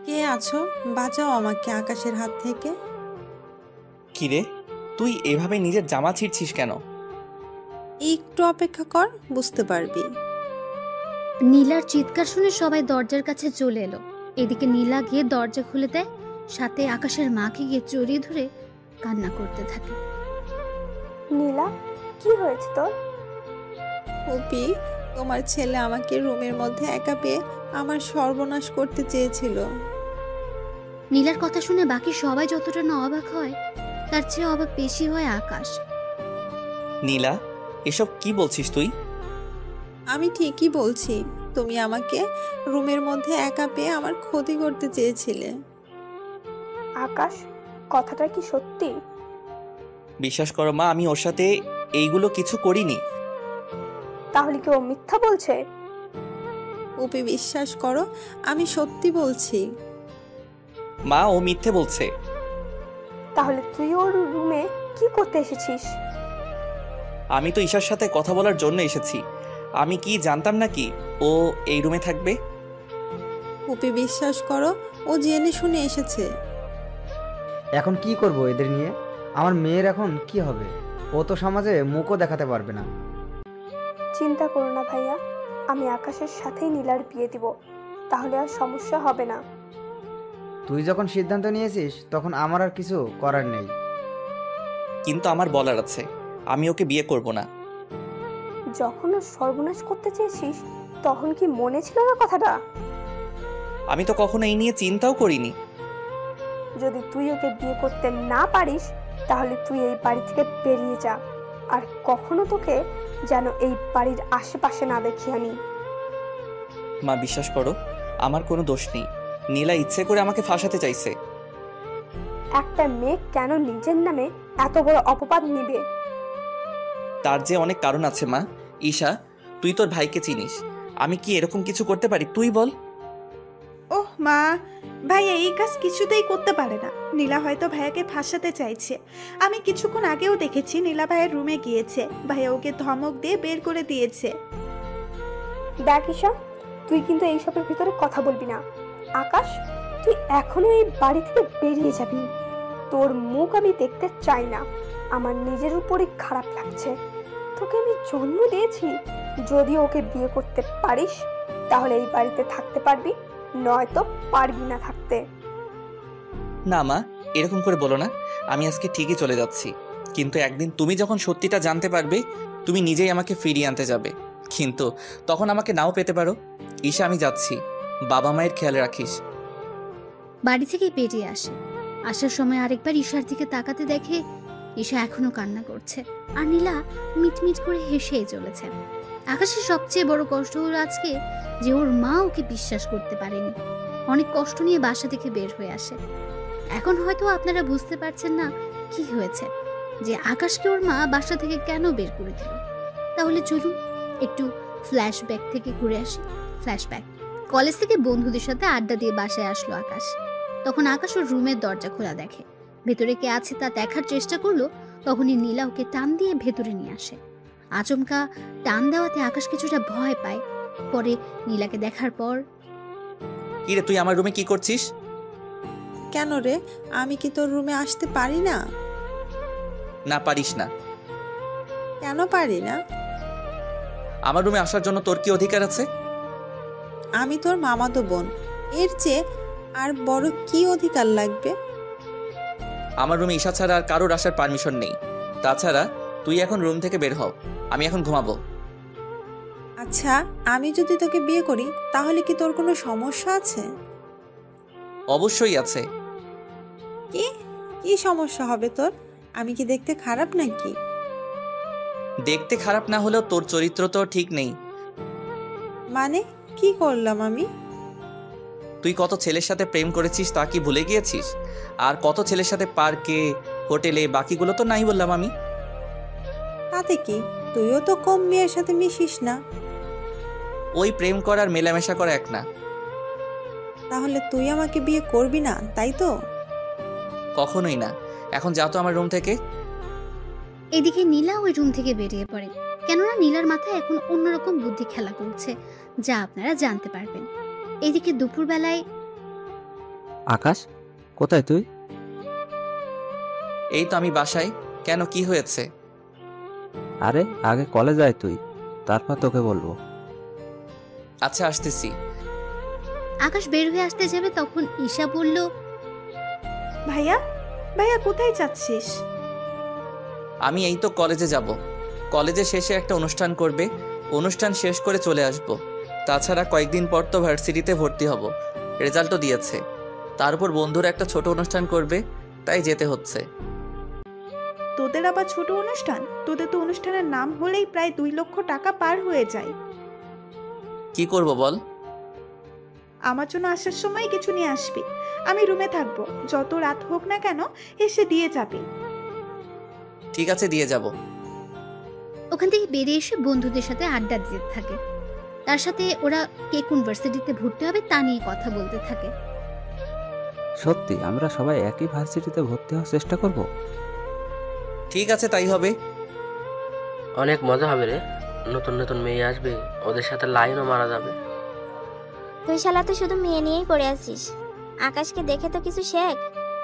কে আছো? বাঁচাও আমাকে আকাশের হাত থেকে। কিরে, তুই এভাবে নিজের জামা ছিঁড়ছিস কেন? একটু অপেক্ষা কর, বুঝতে পারবি। নীলার চিৎকার শুনে সবাই দরজার কাছে চলে এলো। এদিকে নীলা গিয়ে দরজা খুলে দেয়, সাথে আকাশের মাকে গিয়ে জড়িয়ে ধরে কান্না করতে থাকে। নীলা, কি হয়েছে তোর? অপি, তোমার ছেলে আমাকে রুমের মধ্যে একা পেয়ে আমার সর্বনাশ করতে চেয়েছিল। নীলার কথা শুনে বাকি সবাই যতটা না অবাক হয়, তার চেয়ে অবাক বেশি হয় আকাশ। নীলা, এসব কি বলছিস তুই? আমি ঠিকই বলছি, তুমি আমাকে রুমের মধ্যে একা পেয়ে আমার ক্ষতি করতে চেয়েছিলে। আকাশ, কথাটা কি সত্যি? বিশ্বাস করো মা, আমি ওর সাথে এইগুলো কিছু করিনি। তাহলে কি ও মিথ্যা বলছে? অপি, বিশ্বাস করো, আমি সত্যি বলছি। মা, ও মিথ্যে বলছে। তাহলে তুই ওর রুমে কি করতে এসেছিস? আমি তো ঈশার সাথে কথা বলার জন্য এসেছি। আমি কি জানতাম নাকি ও এই রুমে থাকবে? অপি, বিশ্বাস করো, ও জেনে শুনে এসেছে। এখন কি করব এদের নিয়ে? আমার মেয়ের এখন কি হবে? ও তো সমাজে মুখও দেখাতে পারবে না। চিন্তা করো না ভাইয়া, আমি আকাশের সাথেই নীলার বিয়ে দিব, তাহলে আর সমস্যা হবে না। তুই যখন সিদ্ধান্ত নিয়েছিস তখন আমার আর কিছু করার নেই। কিন্তু আমার বলার আছে, আমি ওকে বিয়ে করব না। যখন ওর সর্বনাশ করতে চেয়েছিস, তখন কি মনে ছিল না কথাটা? আমি তো কখনো এই নিয়ে চিন্তাও করিনি। যদি তুই ওকে বিয়ে করতে না পারিস, তাহলে তুই এই বাড়ি থেকে বেরিয়ে যা, আর কখনো তোকে যেন এই বাড়ির আশেপাশে না দেখি আমি। মা, বিশ্বাস করো, আমার কোনো দোষ নেই। নীলা ইচ্ছে করে আমাকে ফাঁসাতে চাইছে। একটা মেয়ে কেন নিজের নামে এত বড় অপবাদ নিবে? তার যে অনেক কারণ আছে মা। ঈশা, তুই তোর ভাইকে চিনিস, আমি কি এরকম কিছু করতে পারি? তুই বল। ওহ মা, ভাইয়া এই কাজ কিছুতেই করতে পারে না। নীলা হয়তো ভাইয়াকে ফাঁসাতে চাইছে। আমি কিছুক্ষণ আগেও দেখেছি নীলা ভাইয়ের রুমে গিয়েছে, ভাইয়া ওকে ধমক দিয়ে বের করে দিয়েছে। দেখ ঈশা, তুই কিন্তু এইসবের ভিতরে কথা বলবি না। আকাশ, তুই এখনো এই বাড়ি থেকে বেরিয়ে যাবি। তোর মুখ আমি দেখতে চাই না। আমার নিজের উপরই খারাপ লাগছে। তোকে আমি জন্ম দিয়েছি। যদি ওকে বিয়ে করতে পারিস, তাহলে এই বাড়িতে থাকতে পারবি, নয়তো পারবি না থাকতে। না মা, এরকম করে বলো না। আমি আজকে ঠিকই চলে যাচ্ছি, কিন্তু একদিন তুমি যখন সত্যিটা জানতে পারবে, তুমি নিজেই আমাকে ফিরিয়ে আনতে যাবে। কিন্তু তখন আমাকে নাও পেতে পারো। ঈশা, আমি যাচ্ছি। বাবা মায়ের খেয়াল রাখিস। বাড়ি থেকে বেরিয়ে আসে। আসার সময় আরেকবার ঈশার দিকে তাকাতে দেখে ঈশা এখনো কান্না করছে, আর নীলা মিটমিট করে হেসেই চলেছে। আকাশের সবচেয়ে বড় কষ্ট হলো আজকে যে ওর মা ওকে বিশ্বাস করতে পারেনি। অনেক কষ্ট নিয়ে বাসা থেকে বের হয়ে আসে। এখন হয়তো আপনারা বুঝতে পারছেন না কি হয়েছে, যে আকাশকে ওর মা বাসা থেকে কেন বের করে দিল। তাহলে চলুন একটু ফ্ল্যাশব্যাক থেকে ঘুরে আসি। ফ্ল্যাশব্যাক। কলেজ থেকে বন্ধুদের সাথে আড্ডা দিয়ে বাসায় আসলো আকাশ। তখন আকাশ ওর রুমের দরজা খোলা দেখে। ভেতরে কে আছে তা দেখার চেষ্টা করলো, তখনই নীলা ওকে টান দিয়ে ভেতরে নিয়ে আসে। আচমকা টান দেওয়াতে আকাশ কিছুটা ভয় পায়। পরে নীলাকে দেখার পর, কিরে, তুই আমার রুমে কি করছিস? কেন রে, আমি কি তোর রুমে আসতে পারি না? না, পারিস না। কেন পারি না? আমার রুমে আসার জন্য তোর কি অধিকার আছে? আমি তোর মামাতো বোন, এর চেয়ে আর বড় কি অধিকার লাগবে? আমার রুমে ঈশা ছাড়া আর কারোর আসার পারমিশন নেই। তাছাড়া তুই এখন রুম থেকে বের হও, আমি এখন ঘুমাবো। আচ্ছা, আমি যদি তোকে বিয়ে করি তাহলে কি তোর কোনো সমস্যা আছে? অবশ্যই আছে। কি কি সমস্যা হবে তোর? আমি কি দেখতে খারাপ নাকি? দেখতে খারাপ না হলেও তোর চরিত্র তো ঠিক নেই। মানে কি করলাম আমি? তুই কত ছেলের সাথে প্রেম করেছিস তা কি ভুলে গিয়েছিস? আর কত ছেলের সাথে পার্কে, হোটেলে, বাকিগুলো তো নাই বললাম আমি। তাতে কি, তুইও তো কম মেয়ের সাথে মিশিস না। ওই প্রেম করার মেলামেশা করা এক না। তাহলে তুই আমাকে বিয়ে করবি না, তাই তো? কখনোই না। এখন যাও তো আমার রুম থেকে। এদিকে নীলা ওই রুম থেকে বেরিয়ে পড়ে। কেননা নীলার মাথায় এখন অন্যরকম বুদ্ধি খেলা করছে, যা আপনারা জানতে পারবেন। এদিকে দুপুরবেলায় আকাশ, কোথায় তুই? এই তো আমি বাসায়। কেন, কি হয়েছে? আরে আগে কলেজ আয় তুই, তারপর তোকে বলবো। আচ্ছা, আসতেছি। আকাশ বের হয়ে আসতে যাবে তখন ঈশা বলল, ভাইয়া, ভাইয়া কোথায় যাচ্ছিস? আমি এই তো কলেজে যাব। কলেজে শেষে একটা অনুষ্ঠান করবে, অনুষ্ঠান শেষ করে চলে আসব। তাছাড়া কয়েকদিন পর তো ভার্সিটিতে ভর্তি হব, রেজাল্টও দিয়েছে। তারপর বন্ধুরা একটা ছোট অনুষ্ঠান করবে, তাই যেতে হচ্ছে। তোদের আবার ছোট অনুষ্ঠান? তোদের তো অনুষ্ঠানের নাম হলেই প্রায় 2 লক্ষ টাকা পার হয়ে যায়। কি করব বল? আমার জন্য আসার সময় কিছু নিয়ে আসবি। আমি রুমে থাকবো, যত রাত হোক না কেন এসে দিয়ে যাবি। ঠিক আছে, দিয়ে যাব। ওখান থেকে বেরিয়ে এসে বন্ধুদের সাথে আড্ডা দিতে থাকে। তার সাথে ওরা কে কোন ভার্সিটিতে ভর্তি হবে তা নিয়ে কথা বলতে থাকে। সত্যি আমরা সবাই একই ভার্সিটিতে ভর্তি হওয়ার চেষ্টা করব? ঠিক আছে, তাই হবে। অনেক মজা হবে রে, নতুন নতুন মেয়ে আসবে, ওদের সাথে লাইনও মারা যাবে। তুই শালা তো শুধু মেয়ে নিয়েই পড়ে আছিস। আকাশকে দেখে তো কিছু শেখ।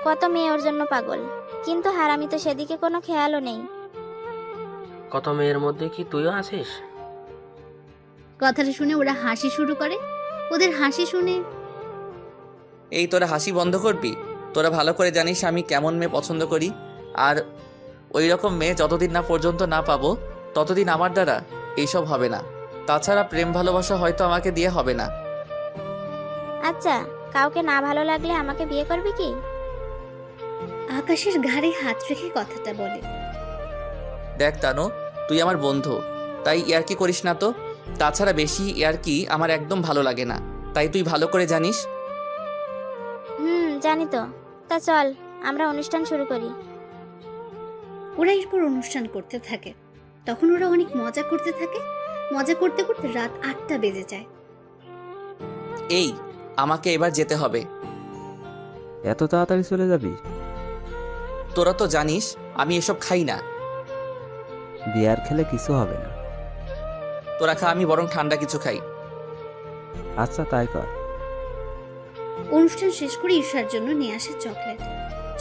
কত মেয়ে ওর জন্য পাগল, কিন্তু হারামি তো সেদিকে কোনো খেয়ালও নেই। কত মেয়ের মধ্যে কি তুইও আছিস? কথাটা শুনে ওরা হাসি শুরু করে। ওদের হাসি শুনে এই তোরা হাসি বন্ধ করবি? তোরা ভালো করে জানিস আমি কেমন মেয়ে পছন্দ করি। আর ওই রকম মেয়ে যতদিন না পর্যন্ত না পাবো ততদিন আমার দ্বারা এইসব হবে না। তাছাড়া প্রেম ভালোবাসা হয়তো আমাকে দিয়ে হবে না। আচ্ছা, কাউকে না ভালো লাগলে আমাকে বিয়ে করবি কি? আকাশের ঘাড়ে হাত রেখে কথাটা বলে। দেখ তানু, তুই আমার বন্ধু, তাই ইয়ার্কি করিস না তো। তাছাড়া বেশি ইয়ার্কি আমার একদম ভালো লাগে না, তাই তুই ভালো করে জানিস। জানি তো। তা চল আমরা অনুষ্ঠান শুরু করি। ওরা এরপর অনুষ্ঠান করতে থাকে। তখন ওরা অনেক মজা করতে থাকে। মজা করতে করতে রাত 8টা বেজে যায়। এই, আমাকে এবার যেতে হবে। এত তাড়াতাড়ি চলে যাবি? তোরা তো জানিস আমি এসব খাই না। বিয়ার খেলে কিছু হবে না। তোরা খা, আমি বরং ঠান্ডা কিছু খাই। আচ্ছা তাই কর। অনুষ্ঠান শেষ করে ঈশার জন্য নিয়ে আসে চকলেট।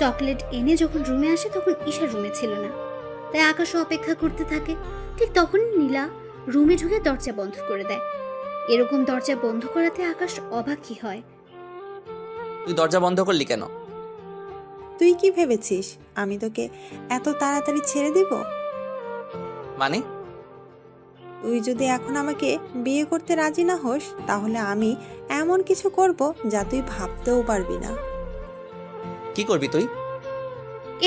চকলেট এনে যখন রুমে আসে তখন ঈশা রুমে ছিল না, তাই আকাশও অপেক্ষা করতে থাকে। ঠিক তখনই নীলা রুমে ঢুকে দরজা বন্ধ করে দেয়। এরকম দরজা বন্ধ করাতে আকাশ অবাকই হয়। তুই দরজা বন্ধ করলি কেন? তুই কি ভেবেছিস আমি তোকে এত তাড়াতাড়ি ছেড়ে দিব? মানে? তুই যদি এখন আমাকে বিয়ে করতে রাজি না হোস তাহলে আমি এমন কিছু করব যা তুই ভাবতেও পারবি না। কি করবি তুই?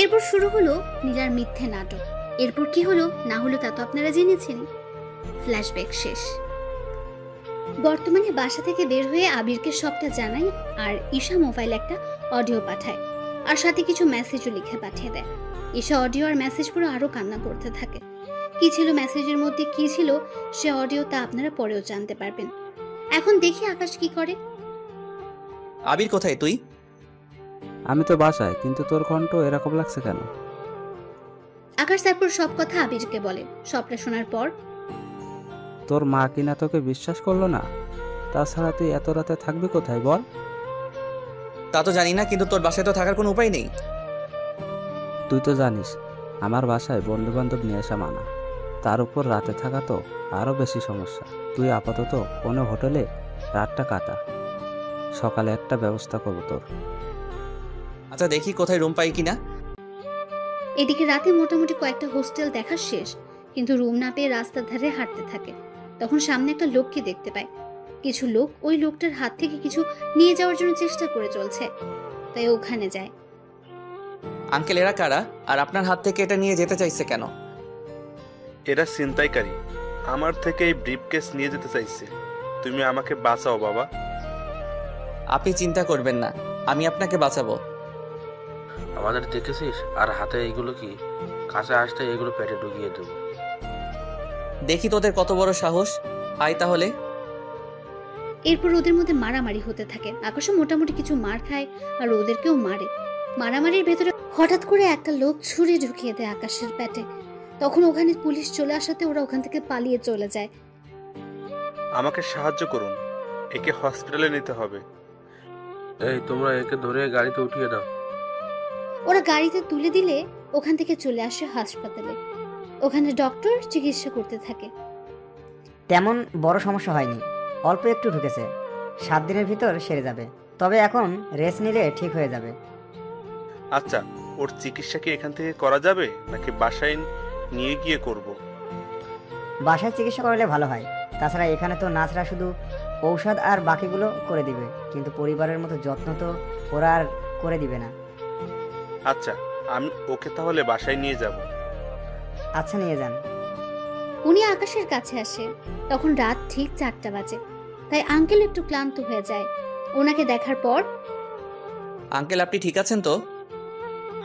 এরপর শুরু হলো নীলার মিথ্যে নাটক। এরপর কি হলো না হলো তা তো আপনারা জেনেছেন। ফ্ল্যাশব্যাক শেষ। বর্তমানে বাসা থেকে বের হয়ে আবিরকে সবটা জানায়, আর ঈশা মোবাইলে একটা অডিও পাঠায়, আর সাথে কিছু মেসেজও লিখে পাঠিয়ে দেয়। ঈশা অডিও আর মেসেজ পড়ে আরো কান্না করতে থাকে। কি ছিল মেসেজের মধ্যে, কি ছিল সে অডিও, তা আপনারা পরেও জানতে পারবেন। এখন দেখি আকাশ কি করে। আবির কোথায় তুই? আমি তো বাসায়, কিন্তু তোর কণ্ঠ এরকম লাগছে কেন? আকাশ তারপর সব কথা আবিরকে বলে। সবটা শোনার পর তোর মা কিনা তোকে বিশ্বাস করলো না? তাছাড়া তুই এত রাতে থাকবি কোথায় বল? তা তো জানি না, কিন্তু তোর বাসায় তো থাকার কোনো উপায় নেই। তুই তো জানিস আমার বাসায় বন্ধু বান্ধব নিয়ে আসা মানা। তার উপর রাতে থাকা তো আরো বেশি সমস্যা। তুই আপাতত কোনো হোটেলে রাতটা কাটা, সকালে একটা ব্যবস্থা করবো তোর। আচ্ছা, দেখি কোথায় রুম পাই কিনা। এদিকে রাতে মোটামুটি কয়েকটা হোস্টেল দেখা শেষ, কিন্তু রুম না পেয়ে রাস্তার ধারে হাঁটতে থাকে। তখন সামনে একটা লোককে দেখতে পায়। কিছু লোক ওই লোকটার হাত থেকে কিছু নিয়ে যাওয়ার জন্য চেষ্টা করে চলছে, তাই ওখানে যায়। আঙ্কেল, এরা কারা? আর আপনার হাত থেকে এটা নিয়ে যেতে চাইছে কেন? এরা ছিনতাইকারী, আমার থেকে এই ব্রিফকেস নিয়ে যেতে চাইছে। তুমি আমাকে বাঁচাও বাবা। আপনি চিন্তা করবেন না, আমি আপনাকে বাঁচাবো। আমাদের দেখেছিস? আর হাতে এইগুলো কি? কাছে আসতে এগুলো পেটে ঢুকিয়ে দেবো। দেখি তোদের কত বড় সাহস। আয় তাহলে। এরপর ওদের মধ্যে মারামারি হতে থাকে। আকাশও মোটামুটি কিছু মার খায় আর ওদেরকেও মারে। মারামারির ভেতরে হঠাৎ করে একটা লোক ছুরি ঢুকিয়ে দেয় আকাশের পেটে। তখন ওখানে পুলিশ চলে আসাতে ওরা ওখান থেকে পালিয়ে চলে যায়। আমাকে সাহায্য করুন, একে হসপিটালে নিতে হবে। এই তোমরা একে ধরে গাড়িতে উঠিয়ে দাও। ওরা গাড়িতে তুলে দিলে ওখান থেকে চলে আসে হাসপাতালে। ওখানে ডক্টর চিকিৎসা করতে থাকে। তেমন বড় সমস্যা হয়নি, অল্প একটু ঢুকেছে, 7 দিনের ভিতর সেরে যাবে। তবে এখন রেস্ট নিলে ঠিক হয়ে যাবে। আচ্ছা, ওর চিকিৎসা কি এখান থেকে করা যাবে নাকি বাসায় নিয়ে গিয়ে করব? বাসায় চিকিৎসা করলে ভালো হয়। তাছাড়া এখানে তো নার্সরা শুধু ঔষধ আর বাকিগুলো করে দিবে, কিন্তু পরিবারের মতো যত্ন তো ওরা আর করে দিবে না। আচ্ছা, আমি ওকে তাহলে বাসায় নিয়ে যাব। আচ্ছা, নিয়ে যান। উনি আকাশের কাছে আসে। তখন রাত ঠিক 4টা বাজে। তাই আঙ্কেল একটু ক্লান্ত হয়ে যায়। ওনাকে দেখার পর, আঙ্কেল আপনি ঠিক আছেন তো?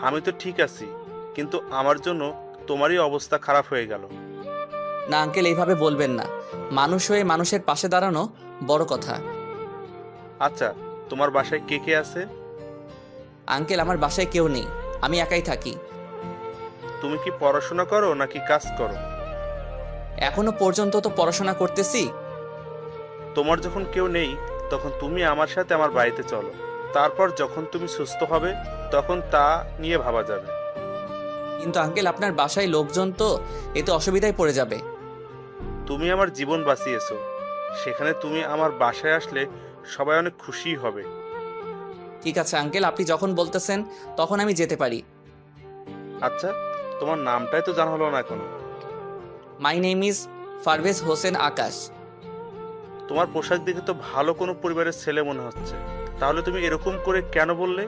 আমি তো ঠিক আছি, কিন্তু আমার জন্য তোমারই অবস্থা খারাপ হয়ে গেল। না আঙ্কেল, এইভাবে বলবেন না। মানুষ হয়ে মানুষের পাশে দাঁড়ানো বড় কথা। আচ্ছা, তোমার বাসায় কে কে আছে? আঙ্কেল আমার বাসায় কেউ নেই, আমি একাই থাকি। তুমি কি পড়াশোনা করো নাকি কাজ করো? এখনো পর্যন্ত তো পড়াশোনা করতেছি। তোমার যখন কেউ নেই তখন তুমি আমার সাথে আমার বাড়িতে চলো। তারপর যখন তুমি সুস্থ হবে তখন তা নিয়ে ভাবা যাবে। কিন্তু আঙ্কেল আপনার বাসায় লোকজন তো, এতে অসুবিধায় পড়ে যাবে। তুমি আমার জীবন বাঁচিয়েছো, সেখানে তুমি আমার বাসায় আসলে সবাই অনেক খুশি হবে। ঠিক আছে আঙ্কেল, আপনি যখন বলতেছেন তখন আমি যেতে পারি। আচ্ছা, তোমার নামটাই তো জানা হলো না এখনো। My name is Parvez Hossain Akash. তোমার পোশাক দেখে তো ভালো কোনো পরিবারের ছেলে মনে হচ্ছে। তাহলে তুমি এরকম করে কেন বললে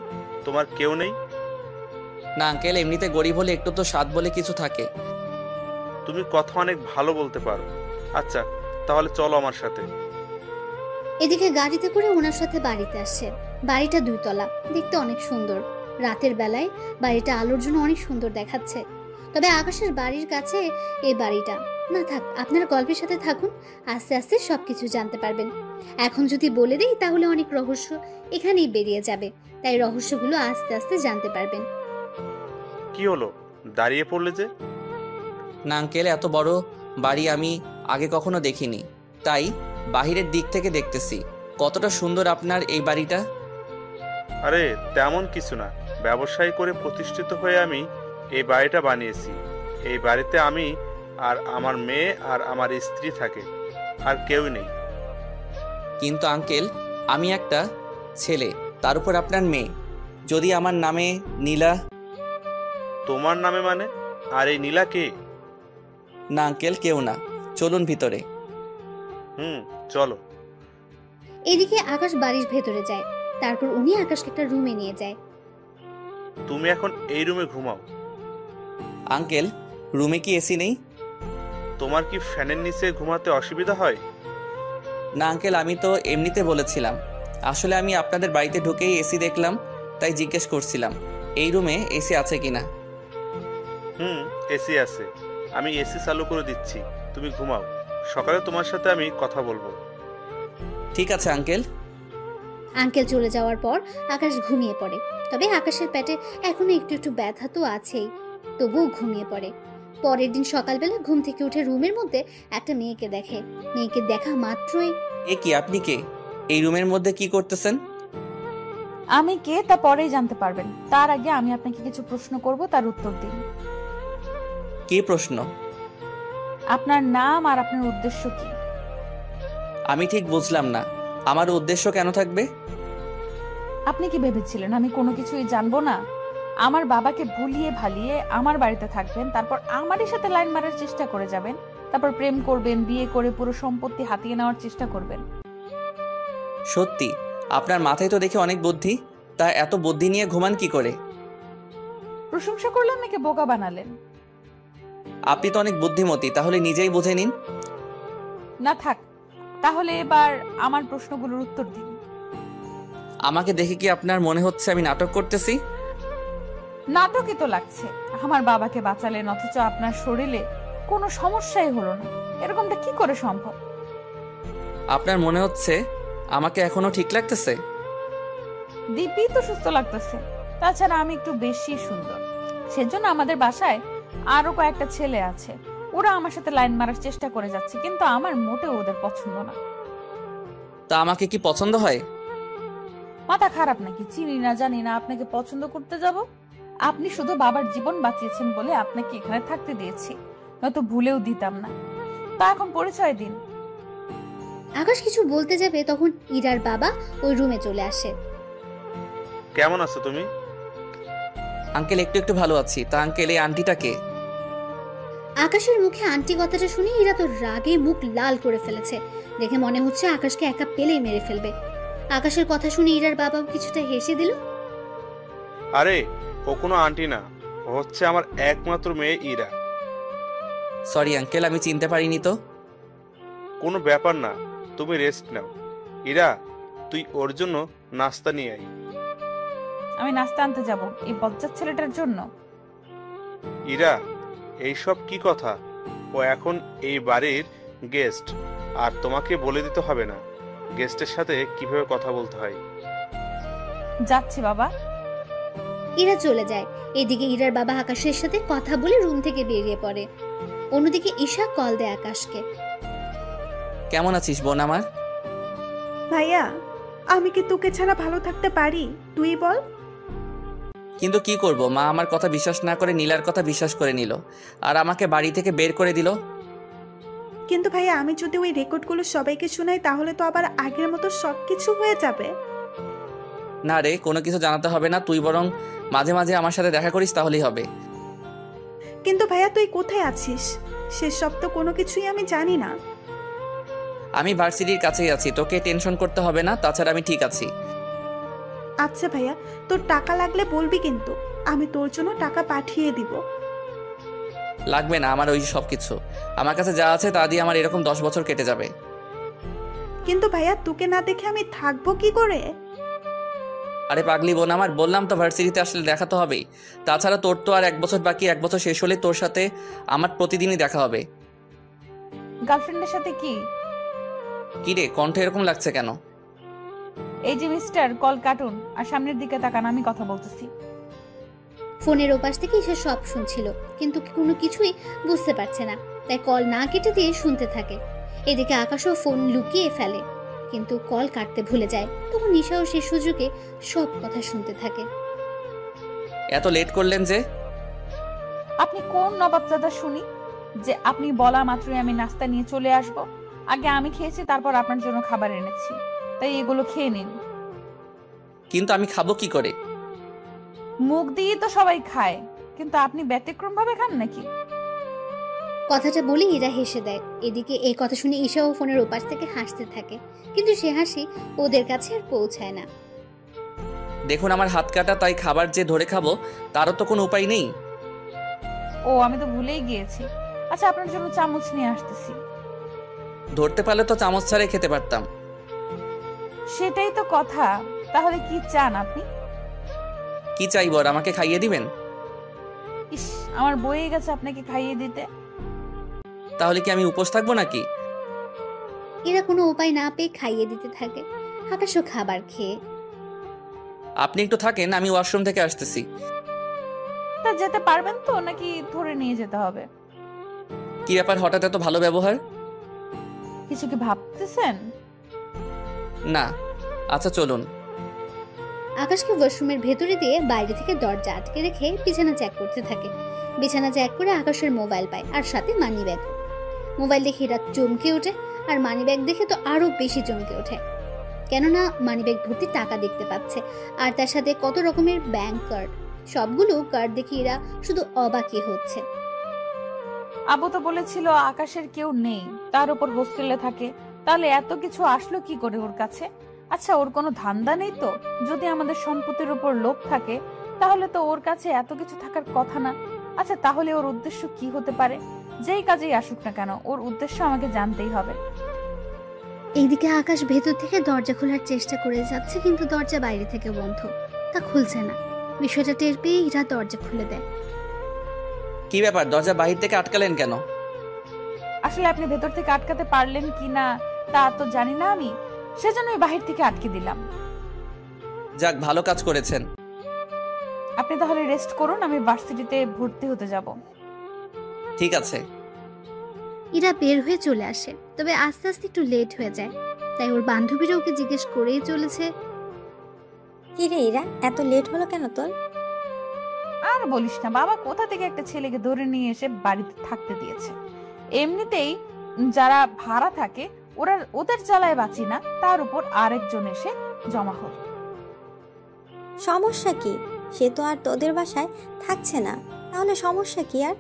তোমার কেউ নেই? না আঙ্কেল, এমনিতে গরিব হলে একটু তো স্বাদ বলে কিছু থাকে। তুমি কথা অনেক ভালো বলতে পারো। আচ্ছা, তাহলে চলো আমার সাথে। এদিকে গাড়িতে করে ওনার সাথে বাড়িতে আসে। বাড়িটা 2 তলা, দেখতে অনেক সুন্দর। রাতের বেলায় বাড়িটা আলোর জন্য অনেক সুন্দর দেখাচ্ছে। তবে আকাশের বাড়ির কাছে এই বাড়িটা না। থাক, আপনারা গল্পের সাথে থাকুন, আস্তে আস্তে সবকিছু জানতে পারবেন। এখন যদি বলে দিই তাহলে অনেক রহস্য এখানেই বেরিয়ে যাবে। তাই রহস্যগুলো আস্তে আস্তে জানতে পারবেন। কি হলো, দাঁড়িয়ে পড়লে যে? না আঙ্কেল, এত বড় বাড়ি আমি আগে কখনো দেখিনি, তাই বাহিরের দিক থেকে দেখতেছি। কতটা সুন্দর আপনার এই বাড়িটা। আরে তেমন কিছু না, ব্যবসায় করে প্রতিষ্ঠিত হয়ে আমি এই বাড়িটা বানিয়েছি। এই বাড়িতে আমি আর আমার মেয়ে আর আমার স্ত্রী থাকে, আর কেউ নেই। কিন্তু আঙ্কেল, আমি একটা ছেলে, তার উপর আপনার মেয়ে। যদি আমার নামে নীলা। তোমার নামে মানে? আর এই নীলা কে? না আঙ্কেল, কেউ না। চলুন ভিতরে। চলো। এদিকে আকাশ বাড়ির ভেতরে যায়। তারপর উনি আকাশকে একটা রুমে নিয়ে যায়। তুমি এখন এই রুমে ঘুমাও। আঙ্কেল, রুমে কি এসি নেই? তোমার কি ফ্যানের নিচে ঘুমাতে অসুবিধা হয়? না আঙ্কেল, আমি তো এমনিতে বলেছিলাম। আসলে আমি আপনাদের বাড়িতে ঢুকেই এসি দেখলাম, তাই জিজ্ঞেস করছিলাম এই রুমে এসি আছে কিনা। এসি আছে, আমি এসি চালু করে দিচ্ছি, তুমি ঘুমাও। সকালে তোমার সাথে আমি কথা বলবো। ঠিক আছে আঙ্কেল। আঙ্কেল চলে যাওয়ার পর আকাশ ঘুমিয়ে পড়ে। তবে আকাশের পেটে এখনো একটু একটু ব্যথা তো আছেই, তবুও ঘুমিয়ে পড়ে। পরের দিন সকালবেলা ঘুম থেকে উঠে রুমের মধ্যে একটা মেয়েকে দেখে। মেয়েকে দেখা মাত্রই, এ কি, আপনি কে? এই রুমের মধ্যে কি করতেছেন? আমি কে তা পরেই জানতে পারবেন। তার আগে আমি আপনাকে কিছু প্রশ্ন করব, তার উত্তর দিন। কি প্রশ্ন? আপনার নাম আর আপনার উদ্দেশ্য কি? আমি ঠিক বুঝলাম না, আমার উদ্দেশ্য কেন থাকবে? আপনি কি ভেবেছিলেন আমি কোনো কিছুই জানবো না? আমার বাবাকে ভুলিয়ে ভালিয়ে আমার বাড়িতে থাকবেন, তারপর আমারই সাথে লাইন মারার চেষ্টা করে যাবেন, তারপর প্রেম করবেন, বিয়ে করে পুরো সম্পত্তি হাতিয়ে নেওয়ার চেষ্টা করবেন। সত্যি আপনার মাথায় তো দেখে অনেক বুদ্ধি, তা এত বুদ্ধি নিয়ে ঘুমান কি করে? প্রশংসা করলেন নাকি বোকা বানালেন? আপনি তো অনেক বুদ্ধিমতী, তাহলে নিজেই বুঝে নিন। না থাক, তাহলে এবার আমার প্রশ্নগুলোর উত্তর দিন। আমাকে দেখে কি আপনার মনে হচ্ছে আমি নাটক করতেছি? নাটকই তো লাগছে। আমার বাবাকে বাঁচালেন অথচ আপনার শরীরে কোনো সমস্যাই হলো না, এরকমটা কি করে সম্ভব? আপনার মনে হচ্ছে আমাকে এখনো ঠিক লাগতেছে? দিব্যি তো সুস্থ লাগতেছে। তাছাড়া আমি একটু বেশি সুন্দর, সেজন্য আমাদের বাসায় আরো কয়েকটা ছেলে আছে, ওরা আমার সাথে লাইন মারার চেষ্টা করে যাচ্ছে, কিন্তু আমার মোটেও ওদের পছন্দ না। তা আমাকে কি পছন্দ হয়? মাথা খারাপ নাকি? চিনি না জানি না আপনাকে পছন্দ করতে যাব? আপনি শুধু বাবার জীবন বাঁচিয়েছেন বলে আপনাকে এখানে থাকতে দিয়েছি, নয়তো ভুলেও দিতাম না। তা এখন পরিচয় দিন। আকাশ কিছু বলতে যাবে তখন ইরার বাবা ওই রুমে চলে আসে। কেমন আছো তুমি? আঙ্কেল একটু একটু ভালো আছি। তা আঙ্কেল এই আন্টিটা কে? আকাশের মুখে আন্টি কথাটা শুনে ইরা তো রাগে মুখ লাল করে ফেলেছে। দেখে মনে হচ্ছে আকাশকে একা পেলেই মেরে ফেলবে। আকাশের কথা শুনে ইরার বাবাও কিছুটা হেসে দিল। আরে ও কোনো আন্টি না, ও হচ্ছে আমার একমাত্র মেয়ে ইরা। সরি আঙ্কেল, আমি চিনতে পারিনি তো। কোনো ব্যাপার না, তুমি রেস্ট নাও। ইরা, তুই ওর জন্য নাস্তা নিয়ে আয়। আমি নাস্তা আনতে যাব এই বজ্জাত ছেলেটার জন্য? ইরা, এইসব কি কথা? ও এখন এই বাড়ির গেস্ট, আর তোমাকে বলে দিতে হবে না গেস্টের সাথে কিভাবে কথা বলতে হয়। যাচ্ছি বাবা। ইরা চলে যায়। এদিকে ইরার বাবা আকাশের সাথে কথা বলে রুম থেকে বেরিয়ে পড়ে। অন্যদিকে ঈশা কল দেয় আকাশকে। কেমন আছিস বোন আমার? ভাইয়া, আমি কি তোকে ছাড়া ভালো থাকতে পারি? তুই বল। কিন্তু কি করব, মা আমার কথা বিশ্বাস না করে নীলার কথা বিশ্বাস করে নিল, আর আমাকে বাড়ি থেকে বের করে দিল। কিন্তু ভাইয়া, আমি যদি ওই রেকর্ডগুলো সবাইকে শোনাই তাহলে তো আবার আগের মতো সবকিছু হয়ে যাবে। না রে, কোনো কিছু জানাতে হবে না, তুই বরং মাঝে মাঝে আমার সাথে দেখা করিস, তাহলেই হবে। কিন্তু ভাইয়া, তুই কোথায় আছিস সেসব তো কোনো কিছুই আমি জানি না। আমি ভার্সিটির কাছেই আছি, তোকে টেনশন করতে হবে না, তাছাড়া আমি ঠিক আছি। আচ্ছা ভাইয়া, তোর টাকা লাগলে বলবি, কিন্তু আমি তোর জন্য টাকা পাঠিয়ে দিব। লাগবে না আমার ওই সব কিছু, আমার কাছে যা আছে তা দিয়ে আমার এরকম 10 বছর কেটে যাবে। কিন্তু ভাইয়া, তোকে না দেখে আমি থাকবো কি করে? আরে পাগলি বোন আমার, বললাম তো ভার্সিটিতে আসলে দেখা তো হবেই। তাছাড়া তোর তো আর 1 বছর বাকি, 1 বছর শেষ হলে তোর সাথে আমার প্রতিদিনই দেখা হবে। গার্লফ্রেন্ডের সাথে কি? কি রে, কণ্ঠ এরকম লাগছে কেন? এই যে মিস্টার, কল কাটুন আর সামনের দিকে তাকান, আমি কথা বলতেছি। ফোনের ওপাশ থেকে ঈশা সব শুনছিল, কিন্তু কোনো কিছুই বুঝতে পারছে না, তাই কল না কেটে দিয়ে শুনতে থাকে। এদিকে আকাশও ফোন লুকিয়ে ফেলে, কিন্তু কল কাটতে ভুলে যায়। তখন ঈশাও সে সুযোগে সব কথা শুনতে থাকে। এত লেট করলেন যে? আপনি কোন নবাবজাদা শুনি যে আপনি বলা মাত্রই আমি নাস্তা নিয়ে চলে আসব? আগে আমি খেয়েছি, তারপর আপনার জন্য খাবার এনেছি, তাই এগুলো খেয়ে নিন। কিন্তু আমি খাবো কি করে? মুখ দিয়ে তো সবাই খায়, কিন্তু আপনি ব্যতিক্রম ভাবে খান নাকি? কথাটা বলে ইরা হেসে দেয়। এদিকে এই কথা শুনে ঈশাও ফোনের ওপাশ থেকে হাসতে থাকে, কিন্তু সে হাসি ওদের কাছে আর পৌঁছায় না। দেখুন আমার হাত কাটা, তাই খাবার যে ধরে খাবো তারও তো কোনো উপায় নেই। ও, আমি তো ভুলেই গিয়েছি। আচ্ছা, আপনার জন্য চামচ নিয়ে আসতেছি। ধরতে পারলে তো চামচ ছাড়াই খেতে পারতাম। সেটাই তো কথা। তাহলে কি চান আপনি? কি চাইবো, আর আমাকে খাইয়ে দিবেন? ইস, আমার বয়ে গেছে আপনাকে খাইয়ে দিতে। তাহলে কি আমি উপোস থাকবো নাকি? এরা কোনো উপায় না পেয়ে খাইয়ে দিতে থাকে। আকাশও খাবার খেয়ে। আপনি একটু থাকেন, আমি ওয়াশরুম থেকে আসতেছি। তা যেতে পারবেন তো, নাকি ধরে নিয়ে যেতে হবে? কি ব্যাপার, হঠাৎ এত ভালো ব্যবহার? কিছু কি ভাবতেছেন? না। আচ্ছা চলুন। আকাশকে ওয়াশরুমের ভেতরে দিয়ে বাইরে থেকে দরজা আটকে রেখে বিছানা চেক করতে থাকে। বিছানা চেক করে আকাশের মোবাইল পায়, আর সাথে মানি ব্যাগ। মোবাইল দেখে এরা চমকে ওঠে, আর মানি ব্যাগ দেখে তো আরো বেশি চমকে ওঠে, কেননা মানি ব্যাগ ভর্তি টাকা দেখতে পাচ্ছে, আর তার সাথে কত রকমের ব্যাংক কার্ড। সবগুলো কার্ড দেখে এরা শুধু অবাকই হচ্ছে। আবু তো বলেছিল আকাশের কেউ নেই, তার উপর হোস্টেলে থাকে, তাহলে এত কিছু আসলো কি করে ওর কাছে? আচ্ছা, ওর কোনো ধান্দা নেই তো? যদি আমাদের সম্পত্তির উপর লোভ থাকে তাহলে তো ওর কাছে এত কিছু থাকার কথা না। আচ্ছা, তাহলে ওর উদ্দেশ্য কি হতে পারে? যেই কাজেই আসুক না কেন, ওর উদ্দেশ্য আমাকে জানতেই হবে। এইদিকে আকাশ ভেতর থেকে দরজা খোলার চেষ্টা করে যাচ্ছে, কিন্তু দরজা বাইরে থেকে বন্ধ, তা খুলছে না। বিষয়টা টের পেয়ে ইরা দরজা খুলে দেয়। কি ব্যাপার, দরজা বাহির থেকে আটকালেন কেন? আসলে আপনি ভেতর থেকে আটকাতে পারলেন কি না তা তো জানি না আমি, সেজন্যই বাহির থেকে আটকে দিলাম। যাক, ভালো কাজ করেছেন। আপনি তাহলে রেস্ট করুন, আমি ভার্সিটিতে ভর্তি হতে যাব। ঠিক আছে। ইরা বের হয়ে চলে আসে, তবে আস্তে আস্তে একটু লেট হয়ে যায়। তাই ওর বান্ধবীরা ওকে জিজ্ঞেস করেই চলেছে, কি রে ইরা, এত লেট হলো কেন তোর? আর বলিস না, বাবা কোথা থেকে একটা ছেলেকে ধরে নিয়ে এসে বাড়িতে থাকতে দিয়েছে। এমনিতেই যারা ভাড়া থাকে ওদের জ্বালায় বাঁচি না, তার উপর আরেকজন এসে জমা হল। সমস্যা কি? সে তো আর তোদের বাসায় থাকছে না, তাহলে সমস্যা কি আর?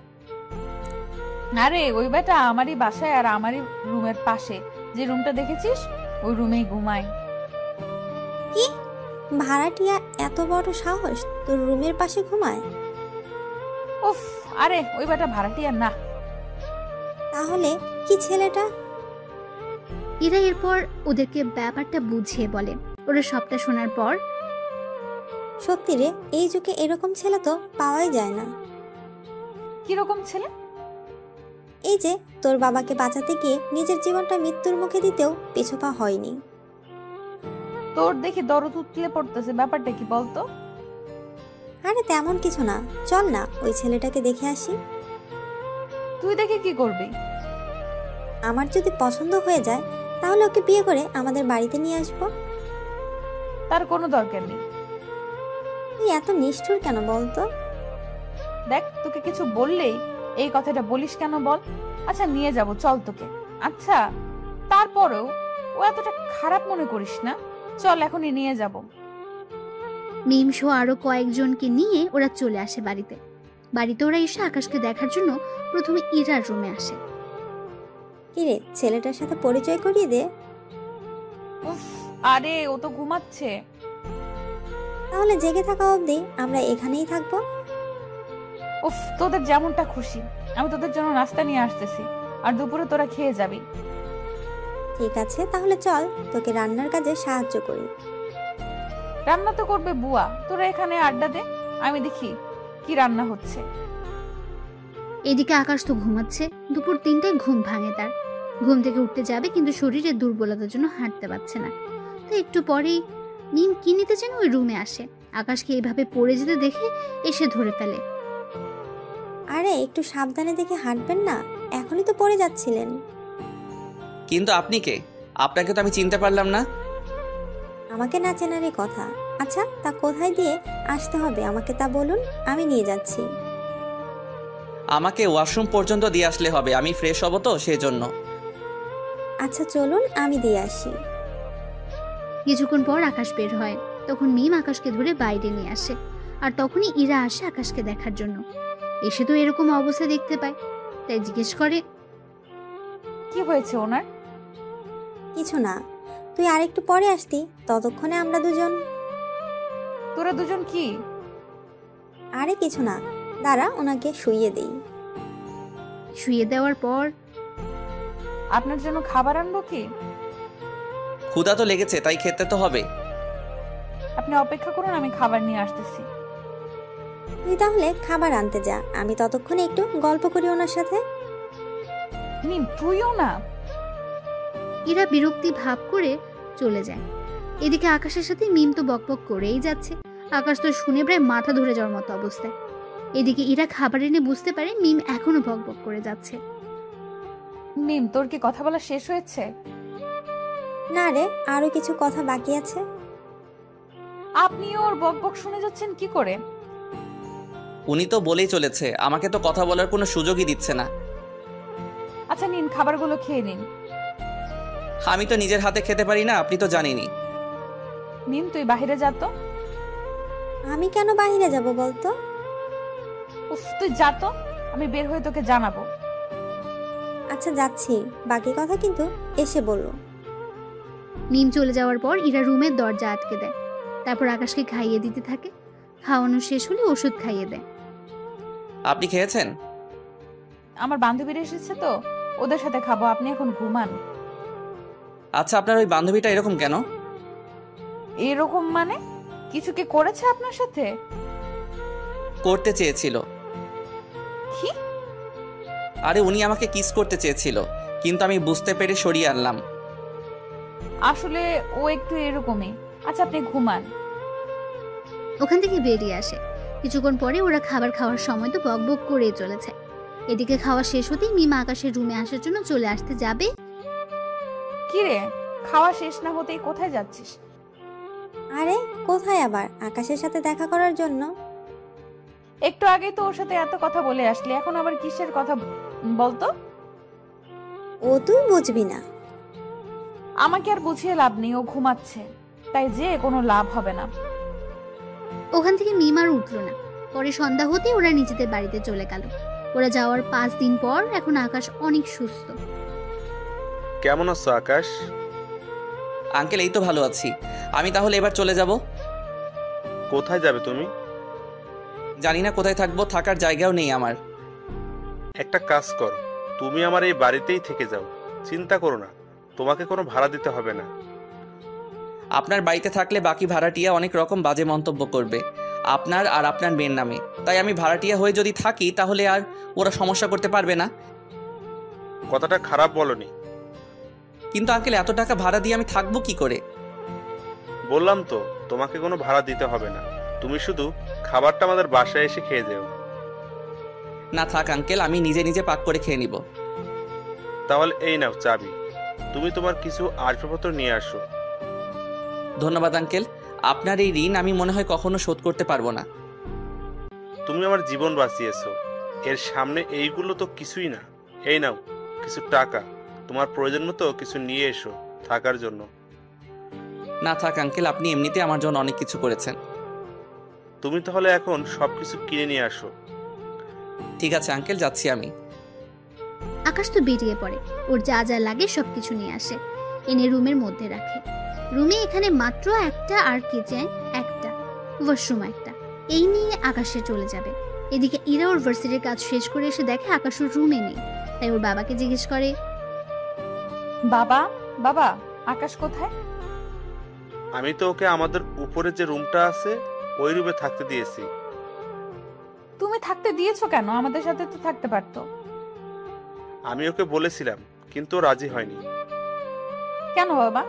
আরে ওই বেটা আমারই বাসায় আর আমারই রুমের পাশে যে রুমটা দেখেছিস ওই রুমেই ঘুমায়। কি ভাড়াটিয়া এত বড় সাহস তোর রুমের পাশে ঘুমায়? উফ, আরে ওই বেটা ভাড়াটিয়া না। তাহলে কি ছেলেটা? ইরা এরপর ওদেরকে ব্যাপারটা বুঝিয়ে বলে। ওরা সবটা শোনার পর, সত্যি রে, এই যুগে এরকম ছেলে তো পাওয়াই যায় না। কিরকম ছেলে? এই যে তোর বাবাকে বাঁচাতে গিয়ে নিজের জীবনটা মৃত্যুর মুখে দিতেও পিছুপা হয়নি। তোর দেখি দরদ উতলে পড়তেছে, ব্যাপারটা কি বলতো? আরে তেমন কিছু না, চল না ওই ছেলেটাকে দেখে আসি। তুই দেখে কি করবি? আমার যদি পছন্দ হয়ে যায় তাহলে ওকে বিয়ে করে আমাদের বাড়িতে নিয়ে আসবো। তার কোনো দরকার নেই। তুই এত নিষ্ঠুর কেন বলতো? দেখ, তোকে কিছু বললেই এই কথাটা বলিস কেন বল? আচ্ছা নিয়ে যাব, চল তোকে। আচ্ছা তারপরেও ও এতটা খারাপ মনে করিস না, চল এখনই নিয়ে যাব। মিম সহ আরো কয়েকজনকে নিয়ে ওরা চলে আসে বাড়িতে। বাড়িতে ওরা এসে আকাশকে দেখার জন্য প্রথমে ইরার রুমে আসে। কিরে, ছেলেটার সাথে পরিচয় করিয়ে দে। উফ, আরে ও তো ঘুমাচ্ছে। তাহলে জেগে থাকা অবধি আমরা এখানেই থাকবো। উফ, তোদের যেমনটা খুশি, আমি তোদের জন্য নাস্তা নিয়ে আসতেছি, আর দুপুরে তোরা খেয়ে যাবি। ঠিক আছে, তাহলে চল তোকে রান্নার কাজে সাহায্য করি। রান্না তো করবে বুয়া, তোরা এখানে আড্ডা দে, আমি দেখি কি রান্না হচ্ছে। এদিকে আকাশ তো ঘুমাচ্ছে। দুপুর 3টায় ঘুম ভাঙে তার। ঘুম থেকে উঠতে যাবে কিন্তু শরীরে দুর্বলতার জন্য হাঁটতে পারছে না। তো একটু পরেই মিম কি নিতে যেন ওই রুমে আসে। আকাশকে এইভাবে পড়ে যেতে দেখে এসে ধরে ফেলে। আরে একটু সাবধানে দেখে হাঁটবেন না, এখনই তো পড়ে যাচ্ছিলেন। কিন্তু আপনি কে? আপনাকে তো আমি চিনতে পারলাম না। আমাকে না চেনারই কথা। আচ্ছা তা কোথায় দিয়ে আসতে হবে আমাকে তা বলুন, আমি নিয়ে যাচ্ছি। আমাকে ওয়াশরুম পর্যন্ত দিয়ে আসলে হবে, আমি ফ্রেশ হব তো সেই জন্য। আচ্ছা চলুন আমি দিয়ে আসি। কিছুক্ষণ পর আকাশ বের হয়। তখন মিম আকাশকে ধরে বাইরে নিয়ে আসে। আর তখনই ইরা আসে আকাশকে দেখার জন্য। এসে তো এরকম অবস্থা দেখতে পায়, তাই জিজ্ঞেস করে, কি হয়েছে ওনার? কিছু না, তুই আরেকটু পরে আসতি, ততক্ষণে আমরা দুজন। তোরা দুজন কি? আরে কিছু না, দাঁড়া ওনাকে শুইয়ে দেই। শুয়ে দেওয়ার পর, আপনার জন্য খাবার আনবো কি? ক্ষুধা তো লেগেছে, তাই খেতে তো হবে। আপনি অপেক্ষা করুন, আমি খাবার নিয়ে আসতেছি। তুই তাহলে খাবার আনতে যা, আমি ততক্ষণে একটু গল্প করি ওনার সাথে। মিম তুইও না। ইরা বিরক্তি ভাব করে চলে যায়। এদিকে আকাশের সাথে মিম তো বকবক করেই যাচ্ছে। আকাশ তো শুনে প্রায় মাথা ধরে যাওয়ার মতো অবস্থায়। এদিকে ইরা খাবার এনে বুঝতে পারে মিম এখনো বকবক করে যাচ্ছে। মিম, তোর কি কথা বলা শেষ হয়েছে? না রে, আরো কিছু কথা বাকি আছে। আপনি ওর বকবক শুনে যাচ্ছেন কি করে? উনি তো বলেই চলেছে, আমাকে তো কথা বলার কোনো সুযোগই দিচ্ছে না। আচ্ছা নিন, খাবারগুলো খেয়ে নিন। আমি তো নিজের হাতে খেতে পারি না, আপনি তো জানেনই। মিম তুই বাহিরে যা তো। আমি কেন বাহিরে যাব বলতো? উফ, তুই যা তো, আমি বের হয়ে তোকে জানাবো। আচ্ছা যাচ্ছি, বাকি কথা কিন্তু এসে বললো। মিম চলে যাওয়ার পর ইরা রুমের দরজা আটকে দেয়। তারপর আকাশকে খাইয়ে দিতে থাকে। খাওয়ানো শেষ হলে ওষুধ খাইয়ে দেয়। আপনি খেয়েছেন? আমার বান্ধবীরা এসেছে তো, ওদের সাথে খাবো, আপনি এখন ঘুমান। আচ্ছা আপনার ওই বান্ধবীটা এরকম কেন? এরকম মানে? কিছু কি করেছে আপনার সাথে? করতে চেয়েছিল। কি? আরে উনি আমাকে কিস করতে চেয়েছিল, কিন্তু আমি বুঝতে পেরে সরিয়ে আনলাম। আসলে ও একটু এরকমই। আচ্ছা আপনি ঘুমান। ওখান থেকে বেরিয়ে আসে। কিছুক্ষণ পরে ওরা খাবার খাওয়ার সময় তো বকবক করে চলেছে। এদিকে খাওয়া শেষ হতেই মিম আকাশের রুমে আসার জন্য চলে আসতে যাবে। কি রে, খাওয়া শেষ না হতেই কোথায় যাচ্ছিস? আরে কোথায় আবার? আকাশের সাথে দেখা করার জন্য। একটু আগেই তো ওর সাথে এত কথা বলে আসলি, এখন আবার কিসের কথা বলতো? ও তুই বুঝবি না। আমাকে আর বুঝিয়ে লাভ নেই, ও ঘুমাচ্ছে, তাই যে কোনো লাভ হবে না। ওখান থেকে মিম আর উঠলো না। পরে সন্ধ্যা হতেই ওরা নিজেদের বাড়িতে চলে গেল। ওরা যাওয়ার 5 দিন পর এখন আকাশ অনেক সুস্থ। কেমন আছো আকাশ? আঙ্কেল এই তো ভালো আছি। আমি তাহলে এবার চলে যাব। কোথায় যাবে তুমি? জানি না কোথায় থাকবো, থাকার জায়গাও নেই আমার। একটা কাজ করো, তুমি আমার এই বাড়িতেই থেকে যাও, চিন্তা করো না, তোমাকে কোনো ভাড়া দিতে হবে না। আপনার বাড়িতে থাকলে বাকি ভাড়াটিয়া অনেক রকম বাজে মন্তব্য করবে আপনার আর আপনার মেয়ের নামে, তাই আমি ভাড়াটিয়া হয়ে যদি থাকি তাহলে আর ওরা সমস্যা করতে পারবে না। কথাটা খারাপ বলনি। কিন্তু আঙ্কেল এত টাকা ভাড়া দিয়ে আমি থাকবো কি করে? বললাম তো তোমাকে কোনো ভাড়া দিতে হবে না, তুমি শুধু খাবারটা আমাদের বাসায় এসে খেয়ে যেও। না থাক আঙ্কেল, আমি নিজে নিজে পাক করে খেয়ে নিব। তাহলে এই নাও চাবি, তুমি তোমার কিছু আসবাবপত্র নিয়ে আসো। ধন্যবাদ আঙ্কেল, আপনার এই ঋণ আমি মনে হয় কখনো শোধ করতে পারবো না। তুমি আমার জীবন বাঁচিয়েছো, এর সামনে এইগুলো তো কিছুই না। এই নাও কিছু টাকা, তোমার প্রয়োজন মতো কিছু নিয়ে এসো থাকার জন্য। না থাক আঙ্কেল, আপনি এমনিতে আমার জন্য অনেক কিছু করেছেন। তুমি তাহলে এখন সবকিছু কিনে নিয়ে আসো। ঠিক আছে আঙ্কেল, যাচ্ছি আমি। আকাশ তো বেরিয়ে পড়ে। ওর যা যা লাগে সবকিছু নিয়ে আসে, এনে রুমের মধ্যে রাখে। রুমে এখানে মাত্র একটা আর কিচেন একটা, ওয়াশরুম একটা, এই নিয়ে আকাশে চলে যাবে। এদিকে ইরা ওর ভার্সিটির কাজ শেষ করে এসে দেখে আকাশ ওর রুমে নেই, তাই ওর বাবাকে জিজ্ঞেস করে, বাবা বাবা আকাশ কোথায়? আমি তো ওকে আমাদের উপরে যে রুমটা আছে ওই রুমে থাকতে দিয়েছি। তুমি থাকতে দিয়েছো কেন? আমাদের সাথে তো থাকতে পারতো। আমি ওকে বলেছিলাম কিন্তু ও রাজি হয়নি। কেন বাবা?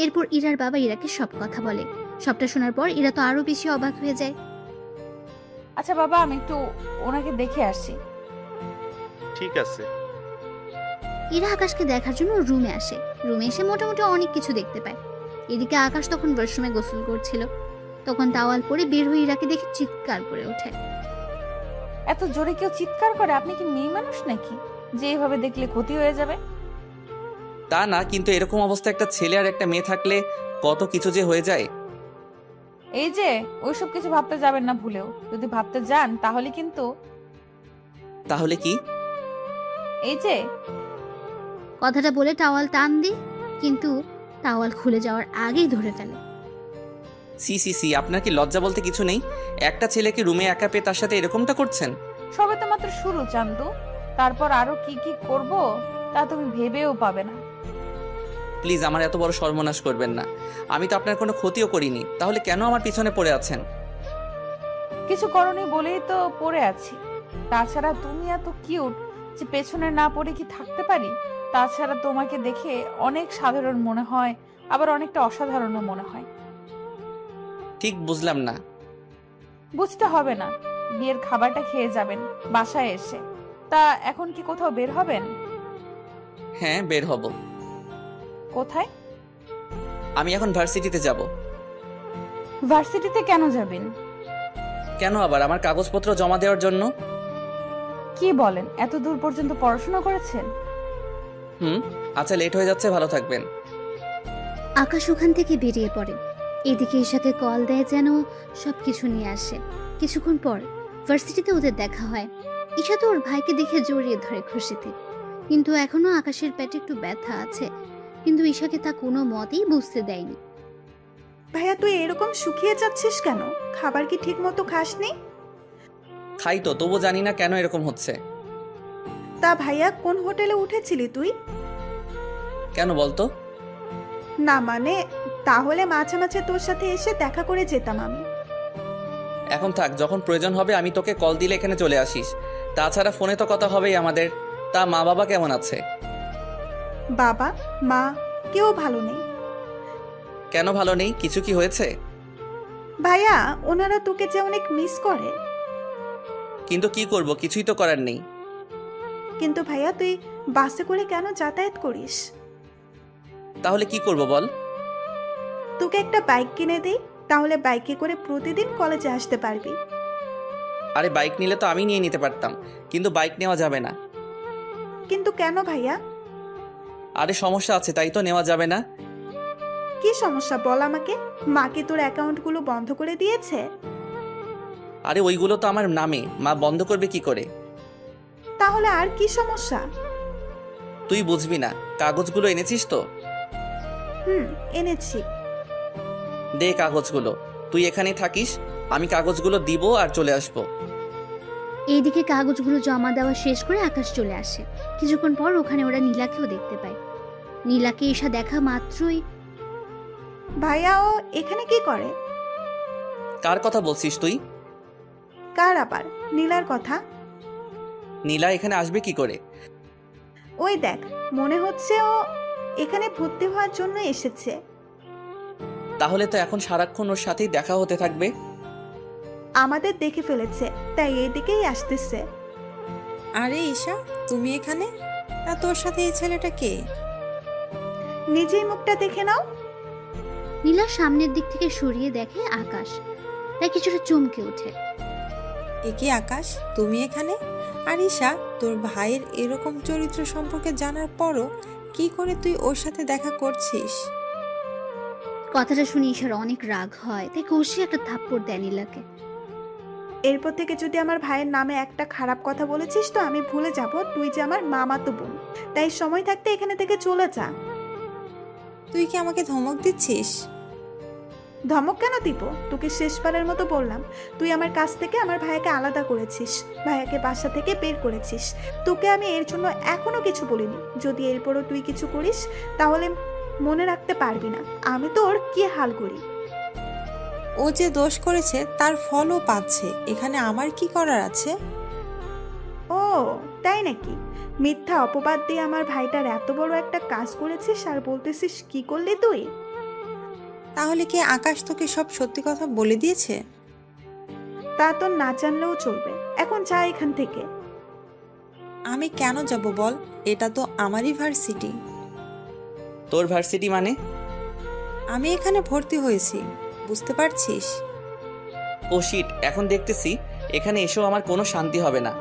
এরপর ইরার বাবা ইরাকে সব কথা বলে। সবটা শোনার পর ইরা তো আরো বেশি অবাক হয়ে যায়। আচ্ছা বাবা, আমি একটু ওনাকে দেখে আসি। ঠিক আছে। ইরা আকাশকে দেখার জন্য রুমে আসে। রুমে এসে মোটামুটি অনেক কিছু দেখতে পায়। এদিকে আকাশ তখন ওয়াশরুমে গোসল করছিল। তখন তাওয়াল পরে বের হয়ে ইরাকে দেখে চিৎকার করে ওঠে। এত জোরে কেউ চিৎকার করে? আপনি কি মেয়ে মানুষ নাকি যে এইভাবে দেখলে ক্ষতি হয়ে যাবে? তা না, কিন্তু এরকম অবস্থা একটা ছেলে আর একটা মেয়ে থাকলে কত কিছু যে হয়ে যায়। এই যে ওইসব কিছু ভাবতে যাবেন না ভুলেও। যদি ভাবতে যান তাহলে কিন্তু। তাহলে কি? এই যে কথাটা বলে টাওয়াল টান দি, কিন্তু টাওয়াল খুলে যাওয়ার আগেই ধরে ফেলে। সি সি সি, আপনার কি লজ্জা বলতে কিছু নেই? একটা ছেলেকে রুমে একা পেয়ে তার সাথে এরকমটা করছেন? সবে তো মাত্র শুরু চান্দু, তারপর আরো কি কি করব তা তুমি ভেবেও পাবে না। প্লিজ আমার এত বড় সর্বনাশ করবেন না। আমি তো আপনার কোনো ক্ষতিও করিনি, তাহলে কেন আমার পিছনে পড়ে আছেন? কিছু করনি বলেই তো পড়ে আছি। তাছাড়া তুমি এত কিউট যে পেছনে না পড়ে কি থাকতে পারি? তাছাড়া তোমাকে দেখে অনেক সাধারণ মনে হয়, আবার অনেকটা অসাধারণও মনে হয়। ঠিক বুঝলাম না। বুঝতে হবে না, বিয়ের খাবারটা খেয়ে যাবেন বাসায় এসে। তা এখন কি কোথাও বের হবেন? হ্যাঁ, বের হব। কোথায়? আমি এখন ভার্সিটিতে যাব। ভার্সিটিতে কেন যাবেন? কেন আবার? আমার কাগজপত্র জমা দেওয়ার জন্য। কি বলেন? এত দূর পর্যন্ত পড়াশোনা করেছেন? আচ্ছা, লেট হয়ে যাচ্ছে, ভালো থাকবেন। আকাশ ওখান থেকে বেরিয়ে পড়ে। এদিকে ঈশাকে কল দেয় যেন সবকিছু নিয়ে আসে। কিছুক্ষণ পর ভার্সিটিতে ওদের দেখা হয়। ঈশা তো ওর ভাইকে দেখে জড়িয়ে ধরে খুশিতে, কিন্তু এখনো আকাশের পেটে একটু ব্যথা আছে। কিন্তু ঈশাকে তা কোনো মতেই বুঝতে দেয়নি। ভাইয়া তুই এরকম শুকিয়ে যাচ্ছিস কেন? খাবার কি ঠিক মতো খাসনি? খাই তো, তবু জানি না কেন এরকম হচ্ছে। তা ভাইয়া কোন হোটেলে উঠেছিলি তুই? কেন বলতো? না মানে, তাহলে মাঝে মাঝে তোর সাথে এসে দেখা করে যেতাম আমি। এখন থাক, যখন প্রয়োজন হবে আমি তোকে কল দিলে এখানে চলে আসিস। তাছাড়া ফোনে তো কথা হবেই আমাদের। তা মা বাবা কেমন আছে? বাবা মা কেউ ভালো নেই। কেন ভালো নেই? কিছু কি হয়েছে? ভাইয়া ওনারা তোকে যে অনেক মিস করে। কিন্তু কি করব, কিছুই তো করার নেই। কিন্তু ভাইয়া তুই বাসে করে কেন যাতায়াত করিস? তাহলে কি করব বল? তোকে একটা বাইক কিনে দিই, তাহলে বাইকে করে প্রতিদিন কলেজে আসতে পারবি। আরে বাইক নিলে তো আমি নিয়ে নিতে পারতাম, কিন্তু বাইক নেওয়া যাবে না। কিন্তু কেন ভাইয়া? আরে সমস্যা আছে, তাই তো নেওয়া যাবে না। কি সমস্যা বল আমাকে। মা কি তোর অ্যাকাউন্টগুলো বন্ধ করে দিয়েছে? আরে ওইগুলো তো আমার নামে, মা বন্ধ করবে কি করে? তাহলে আর কি সমস্যা? তুই বুঝবি না। কাগজগুলো এনেছিস তো? এনেছি। দে কাগজগুলো। তুই এখানেই থাকিস, আমি কাগজগুলো দিব আর চলে আসবো। এইদিকে কাগজগুলো জমা দেওয়া শেষ করে আকাশ চলে আসে। কিছুক্ষণ পর ওখানে ওরা নীলাকেও দেখতে পায়। নীলাকে ঈশা দেখা মাত্রই, ভাইয়া ও এখানে কি করে? কার কথা বলছিস তুই? কার আবার? নীলার কথা। নীলা এখানে আসবে কি করে? ওই দেখ, মনে হচ্ছে ও এখানে ভর্তি হওয়ার জন্য এসেছে। তাহলে তো এখন সারাক্ষণ ওর সাথেই দেখা হতে থাকবে। আমাদের দেখে ফেলেছে, তাই এইদিকেই আসতেছে। আরে ঈশা, তুমি এখানে? তা তোর সাথে এই ছেলেটা কে? নিজেই মুখটা দেখে নাও। নীলা সামনের দিক থেকে সরিয়ে দেখে আকাশ, তাই কিছুটা চমকে ওঠে। এ কি আকাশ, তুমি এখানে? আর ঈশা, তোর ভাইয়ের এরকম চরিত্র সম্পর্কে জানার পরও কি করে তুই ওর সাথে দেখা করছিস? কথাটা শুনে ঈশার অনেক রাগ হয়, তাই কষিয়ে একটা থাপ্পড় দেয় নীলাকে। এরপর থেকে যদি আমার ভাইয়ের নামে একটা খারাপ কথা বলেছিস তো আমি ভুলে যাব তুই যে আমার মামাতো বোন। তাই সময় থাকতে এখানে থেকে চলে যা। তুই কি আমাকে ধমক দিচ্ছিস? ধমক কেন দিব? তোকে শেষবারের মতো বললাম, তুই আমার কাছ থেকে আমার ভাইয়াকে আলাদা করেছিস, ভাইয়াকে বাসা থেকে বের করেছিস। তোকে আমি এর জন্য এখনো কিছু বলিনি। যদি এরপরও তুই কিছু করিস তাহলে মনে রাখতে পারবি না আমি তোর কি হাল করি। ও যে দোষ করেছে তার ফলও পাচ্ছে, এখানে আমার কি করার আছে? ও তাই নাকি? মিথ্যা অপবাদ দিয়ে আমার ভাইটার এত বড় একটা কাজ করেছিস আর বলতেছিস কি করলি তুই? তাহলে কি আকাশ তোকে সব সত্যি কথা বলে দিয়েছে? তা তো না জানলেও চলবে, এখন যা এখান থেকে। আমি কেন যাব বল? এটা তো আমারই ভার্সিটি। তোর ভার্সিটি মানে? আমি এখানে ভর্তি হয়েছি, বুঝতে পারছিস? ও শিট, এখন দেখতেছি এখানে এসেও আমার কোনো শান্তি হবে না।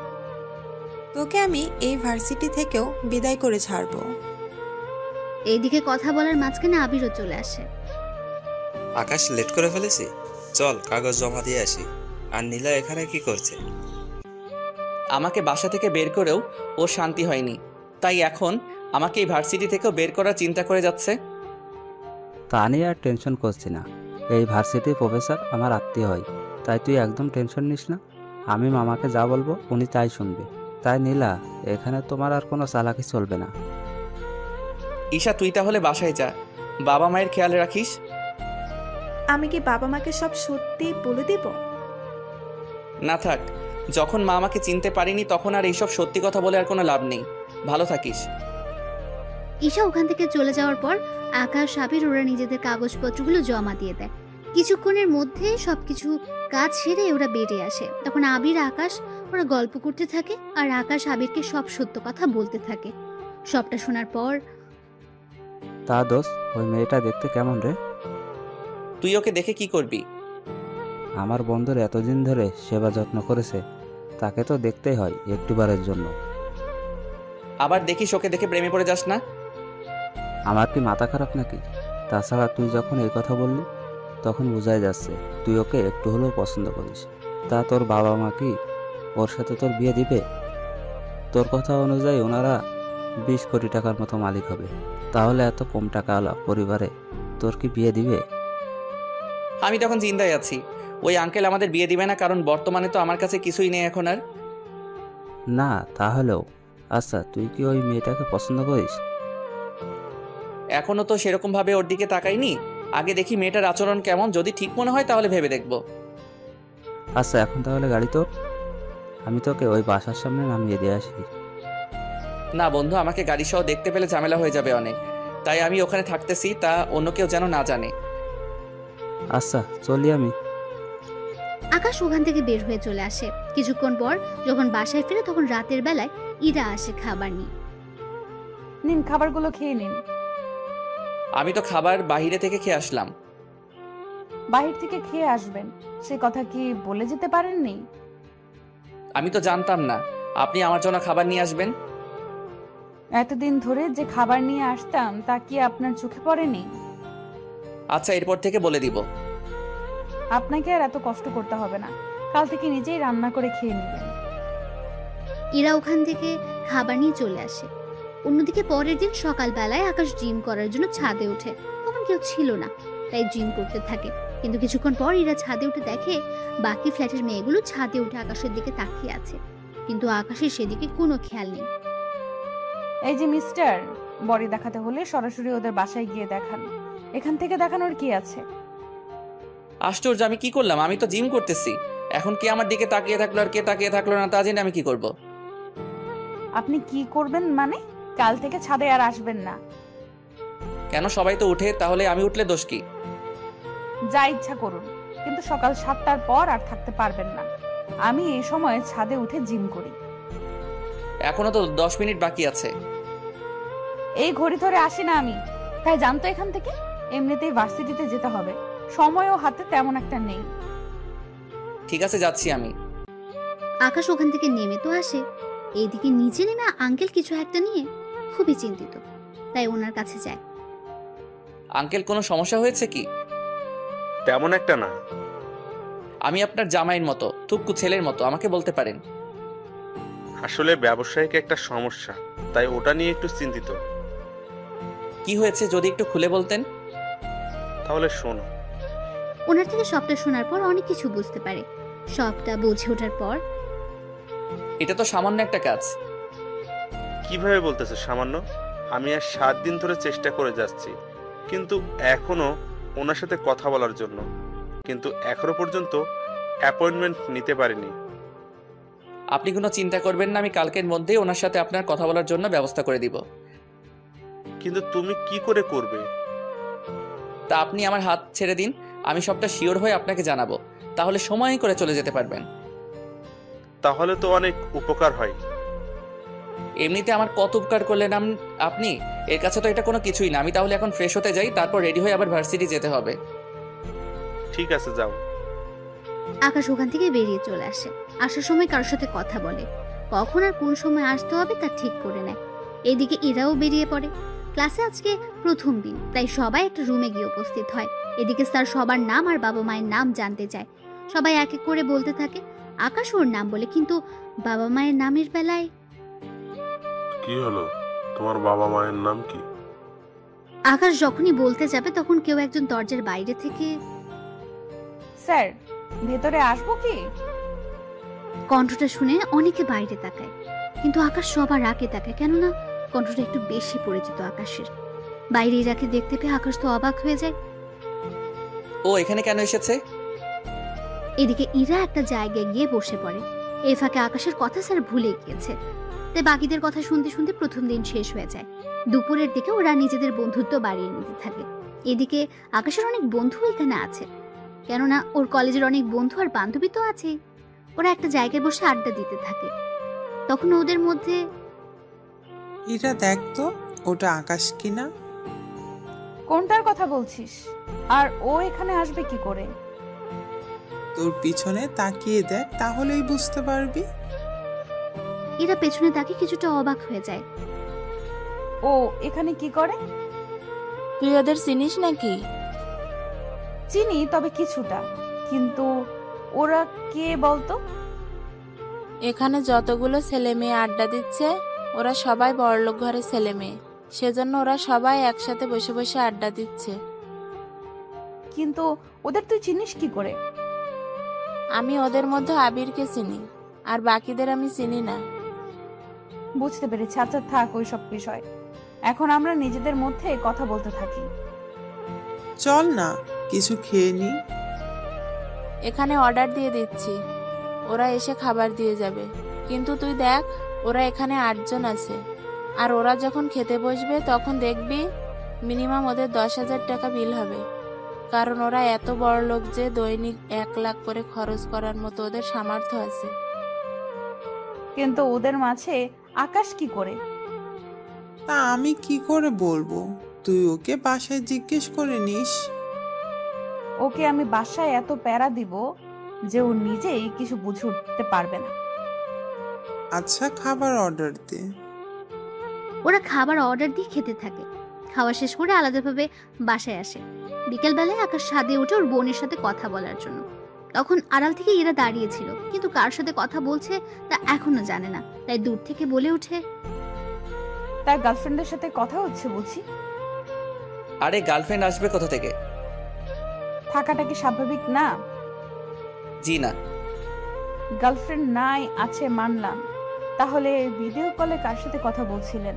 তোকে আমি এই ভার্সিটি থেকেও বিদায় করে ছাড়বো। এইদিকে কথা বলার মাঝখানে আবিরও চলে আসে। আকাশ লেট করে ফেলেছি, চল কাগজ জমা দিয়ে আসি। আর নীলা এখানে কি করছে? আমাকে বাসা থেকে বের করেও ওর শান্তি হয়নি, তাই এখন আমাকে এই ভার্সিটি থেকেও বের করার চিন্তা করে যাচ্ছে। তা নিয়ে আর টেনশন করছি না। এই ভার্সিটির প্রফেসর আমার আত্মীয় হয়, তাই তুই একদম টেনশন নিস না। আমি মামাকে যা বলবো উনি তাই শুনবে। তাই নীলা, এখানে তোমার আর কোনো চালাকি চলবে না। ঈশা, তুই তাহলে বাসায় যা, বাবা মায়ের খেয়াল রাখিস। আমি কি বাবা মাকে সব সত্যি বলে দিব? না থাক, যখন মা আমাকে চিনতে পারিনি তখন আর এইসব সত্যি কথা বলে আর কোনো লাভ নেই। ভালো থাকিস। ঈশা ওখান থেকে চলে যাওয়ার পর আকাশ আবির ওরা নিজেদের কাগজপত্রগুলো জমা দিয়ে দেয়। কিছুক্ষণের মধ্যে সবকিছু কাজ সেরে ওরা বেরিয়ে আসে। তখন আবির আকাশ ওরা গল্প করতে থাকে আর আকাশ আবিরকে সব সত্য কথা বলতে থাকে। সবটা শোনার পর, তা দোস্ত, ওই মেয়েটা দেখতে কেমন রে? তুই ওকে দেখে কি করবি? আমার বন্ধুর এতদিন ধরে সেবা যত্ন করেছে, তাকে তো দেখতেই হয় একটুবারের জন্য। আবার দেখিস ওকে দেখে প্রেমে পড়ে যাস না। আমার কি মাথা খারাপ নাকি? তাছাড়া তুই যখন এই কথা বললি তখন বোঝাই যাচ্ছে তুই ওকে একটু হলেও পছন্দ করিস। তা তোর বাবা মা কি ওর সাথে তোর বিয়ে দিবে? তোর কথা অনুযায়ী ওনারা 20 কোটি টাকার মতো মালিক হবে, তাহলে এত কম টাকাওয়ালা পরিবারে তোর কি বিয়ে দিবে? আমি তখন চিন্তায় আছি, ওই আঙ্কেল আমাদের বিয়ে দিবে না, কারণ বর্তমানে তো আমার কাছে কিছুই নেই এখন আর। না তাহলেও আচ্ছা, তুই কি ওই মেয়েটাকে পছন্দ করিস? এখনো তো সেরকম ভাবে ওর দিকে তাকাইনি, আগে দেখি মেয়েটার আচরণ কেমন, যদি ঠিক মনে হয় তাহলে ভেবে দেখব। আচ্ছা, এখন তাহলে গাড়ি তোর, আমি তোকে ওই বাসার সামনে নামিয়ে দিয়ে আসি। না বন্ধু, আমাকে গাড়ি সহ দেখতে পেলে ঝামেলা হয়ে যাবে অনেক, তাই আমি ওখানে থাকতেছি, তা অন্য কেউ যেন না জানে। আচ্ছা চলি আমি। আকাশ ওখান থেকে বের হয়ে চলে আসে। কিছুক্ষণ পর যখন বাসায় ফিরে তখন রাতের বেলায় ইরা আসে খাবার নিয়ে। নিন, খাবারগুলো খেয়ে নিন। আমি তো খাবার বাইরে থেকে খেয়ে আসলাম। বাহির থেকে খেয়ে আসবেন সে কথা কি বলে যেতে পারেননি? আমি তো জানতাম না আপনি আমার জন্য খাবার নিয়ে আসবেন। এতদিন ধরে যে খাবার নিয়ে আসতাম তা কি আপনার চোখে পড়েনি? আচ্ছা, এরপর থেকে বলে দিব। আপনাকে আর এত কষ্ট করতে হবে না, কাল থেকে নিজেই রান্না করে খেয়ে নেবেন। ইরা ওখান থেকে খাবার নিয়ে চলে আসে। অন্যদিকে পরের দিন সকালবেলায় আকাশ জিম করার জন্য ছাদে ওঠে। তখন কেউ ছিল না, তাই জিম করতে থাকে। কিন্তু কিছুক্ষণ পর ইরা ছাদে উঠে দেখে বাকি ফ্ল্যাটের মেয়েগুলো ছাদে উঠে আকাশের দিকে তাকিয়ে আছে, কিন্তু আকাশের সেদিকে কোনো খেয়াল নেই। এই যে মিস্টার, বডি দেখাতে হলে সরাসরি ওদের বাসায় গিয়ে দেখান, এখান থেকে দেখানোর কি আছে? আশ্চর্য, আমি কি করলাম? আমি তো জিম করতেছি। এখন কে আমার দিকে তাকিয়ে থাকলো আর কে তাকিয়ে থাকলো না তা জেনে আমি কি করব? আপনি কি করবেন মানে? কাল থেকে ছাদে আর আসবেন না। কেন? সবাই তো উঠে, তাহলে আমি উঠলে দোষ কি? যা ইচ্ছা করুন, কিন্তু সকাল 7টার পর আর থাকতে পারবেন না। আমি এই সময় ছাদে উঠে জিম করি। এখনো তো 10 মিনিট বাকি আছে। এই ঘড়ি ধরে আসি না আমি, তাই জানতো এখান থেকে। এমনিতেই ভার্সিটিতে যেতে হবে, সময়ও হাতে তেমন একটা নেই। ঠিক আছে, যাচ্ছি আমি। আকাশ ওখান থেকে নেমে তো আসে, এইদিকে নিচে নেমে আঙ্কেল কিছু একটা নিয়ে খুবই চিন্তিত, তাই ওনার কাছে যায়। আঙ্কেল, কোনো সমস্যা হয়েছে কি? তেমন একটা না। আমি আপনার জামাইয়ের মতো, থুক্কু ছেলের মতো, আমাকে বলতে পারেন। আসলে ব্যবসায়িক একটা সমস্যা, তাই ওটা নিয়ে একটু চিন্তিত। কি হয়েছে যদি একটু খুলে বলতেন? তাহলে শোনো। ওনার থেকে সবটা শোনার পর অনেক কিছু বুঝতে পারে। সবটা বুঝে ওঠার পর, এটা তো সামান্য একটা কাজ। কিভাবে বলতেছে সামান্য? আমি আর 7 দিন ধরে চেষ্টা করে যাচ্ছি, কিন্তু এখনো ওনার সাথে কথা বলার জন্য, কিন্তু এখনো পর্যন্ত অ্যাপয়েন্টমেন্ট নিতে পারিনি। আপনি কোনো চিন্তা করবেন না, আমি কালকের মধ্যেই ওনার সাথে আপনার কথা বলার জন্য ব্যবস্থা করে দিব। কিন্তু তুমি কি করে করবে? তা আপনি আমার হাত ছেড়ে দিন, আমি সবটা শিওর হয়ে আপনাকে জানাবো, তাহলে সময় করে চলে যেতে পারবেন। তাহলে তো অনেক উপকার হয়। এমনিতে আমার কত উপকার করলেন আপনি, এর কাছে তো এটা কোনো কিছুই না। আমি তাহলে এখন ফ্রেশ হতে যাই, তারপর রেডি হয়ে আবার ভার্সিটি যেতে হবে। ঠিক আছে, যাও। আকাশ ওখান থেকে বেরিয়ে চলে আসে। আসার সময় কারোর সাথে কথা বলে, কখন আর কোন সময় আসতে হবে তা ঠিক করে নেয়। এদিকে ইরাও বেরিয়ে পড়ে। ক্লাসে আজকে প্রথম দিন, তাই সবাই একটা রুমে গিয়ে উপস্থিত হয়। এদিকে স্যার সবার নাম আর বাবা মায়ের নাম জানতে চায়। সবাই এক এক করে বলতে থাকে। আকাশ ওর নাম বলে, কিন্তু বাবা মায়ের নামের বেলায় কি হলো? তোমার বাবা মায়ের নাম কি? আকাশ যখনই বলতে যাবে তখন কেউ একজন দরজার বাইরে থেকে, স্যার ভেতরে আসবো কি? কণ্ঠটা শুনে অনেকে বাইরে তাকায়, কিন্তু আকাশ সবার আগে তাকায়, কেননা কণ্ঠটা একটু বেশি পরিচিত আকাশের। বাইরে ইরাকে দেখতে পেয়ে আকাশ তো অবাক হয়ে যায়। ও এখানে কেন এসেছে? এদিকে ইরা একটা জায়গায় গিয়ে বসে পড়ে। এই ফাঁকে আকাশের কথা স্যার ভুলে গিয়েছে, তাই বাকিদের কথা শুনতে শুনতে প্রথম দিন শেষ হয়ে যায়। দুপুরের দিকে ওরা নিজেদের বন্ধুত্ব বাড়িয়ে নিতে থাকে। এদিকে আকাশের অনেক বন্ধু এখানে আছে, কেননা ওর কলেজের অনেক বন্ধু আর বান্ধবী তো আছে। ওরা একটা জায়গায় বসে আড্ডা দিতে থাকে। তখন ওদের মধ্যে, এটা দেখ তো, ওটা আকাশ কিনা? কোনটার কথা বলছিস? আর ও এখানে আসবে কি করে? তোর পিছনে তাকিয়ে দেখ, তাহলেই বুঝতে পারবি। এরা পেছনে তাকে কিছুটা অবাক হয়ে যায়। ও এখানে কি করে? তুই ওদের চিনিস নাকি? চিনি, তবে কিছুটা। কিন্তু ওরা কে বলতো? এখানে যতগুলো ছেলে মেয়ে আড্ডা দিচ্ছে ওরা সবাই বড়লোক ঘরের ছেলে মেয়ে, সেজন্য ওরা সবাই একসাথে বসে বসে আড্ডা দিচ্ছে। কিন্তু ওদের তুই চিনিস কি করে? আমি ওদের মধ্যে আবিরকে চিনি, আর বাকিদের আমি চিনি না। বুঝতে পেরেছি। আচ্ছা থাক ওইসব বিষয়, এখন আমরা নিজেদের মধ্যে কথা বলতে থাকি। চল না কিছু খেয়ে নি। এখানে অর্ডার দিয়ে দিচ্ছি, ওরা এসে খাবার দিয়ে যাবে। কিন্তু তুই দেখ, ওরা এখানে 8 জন আছে, আর ওরা যখন খেতে বসবে তখন দেখবি মিনিমাম ওদের 10,000 টাকা বিল হবে, কারণ ওরা এত বড় লোক যে দৈনিক 1 লাখ করে খরচ করার মতো ওদের সামর্থ্য আছে। কিন্তু ওদের মাঝে আকাশ কি করে? তা আমি কি করে বলবো? তুই ওকে বাসায় জিজ্ঞেস করে নিস। ওকে আমি বাসায় এত প্যারা দিব যে ও নিজেই কিছু বুঝে উঠতে পারবে না। আচ্ছা, খাবার অর্ডার দে। ওরা খাবার অর্ডার দিয়ে খেতে থাকে। খাওয়া শেষ করে আলাদাভাবে বাসায় আসে। বিকেলবেলায় আকাশ ছাদে উঠে ওর বোনের সাথে কথা বলার জন্য। তখন আড়াল থেকে ইরা দাঁড়িয়েছিল, কিন্তু কার সাথে কথা বলছে তা এখনো জানে না। তাই দূর থেকে বলে ওঠে, তার গার্লফ্রেন্ডের সাথে কথা হচ্ছে বুঝি? আরে গার্লফ্রেন্ড আসবে কোথা থেকে? থাকাটা কি স্বাভাবিক না? জি না। গার্লফ্রেন্ড নাই আছে মানলাম, তাহলে ভিডিও কলে কার সাথে কথা বলছিলেন?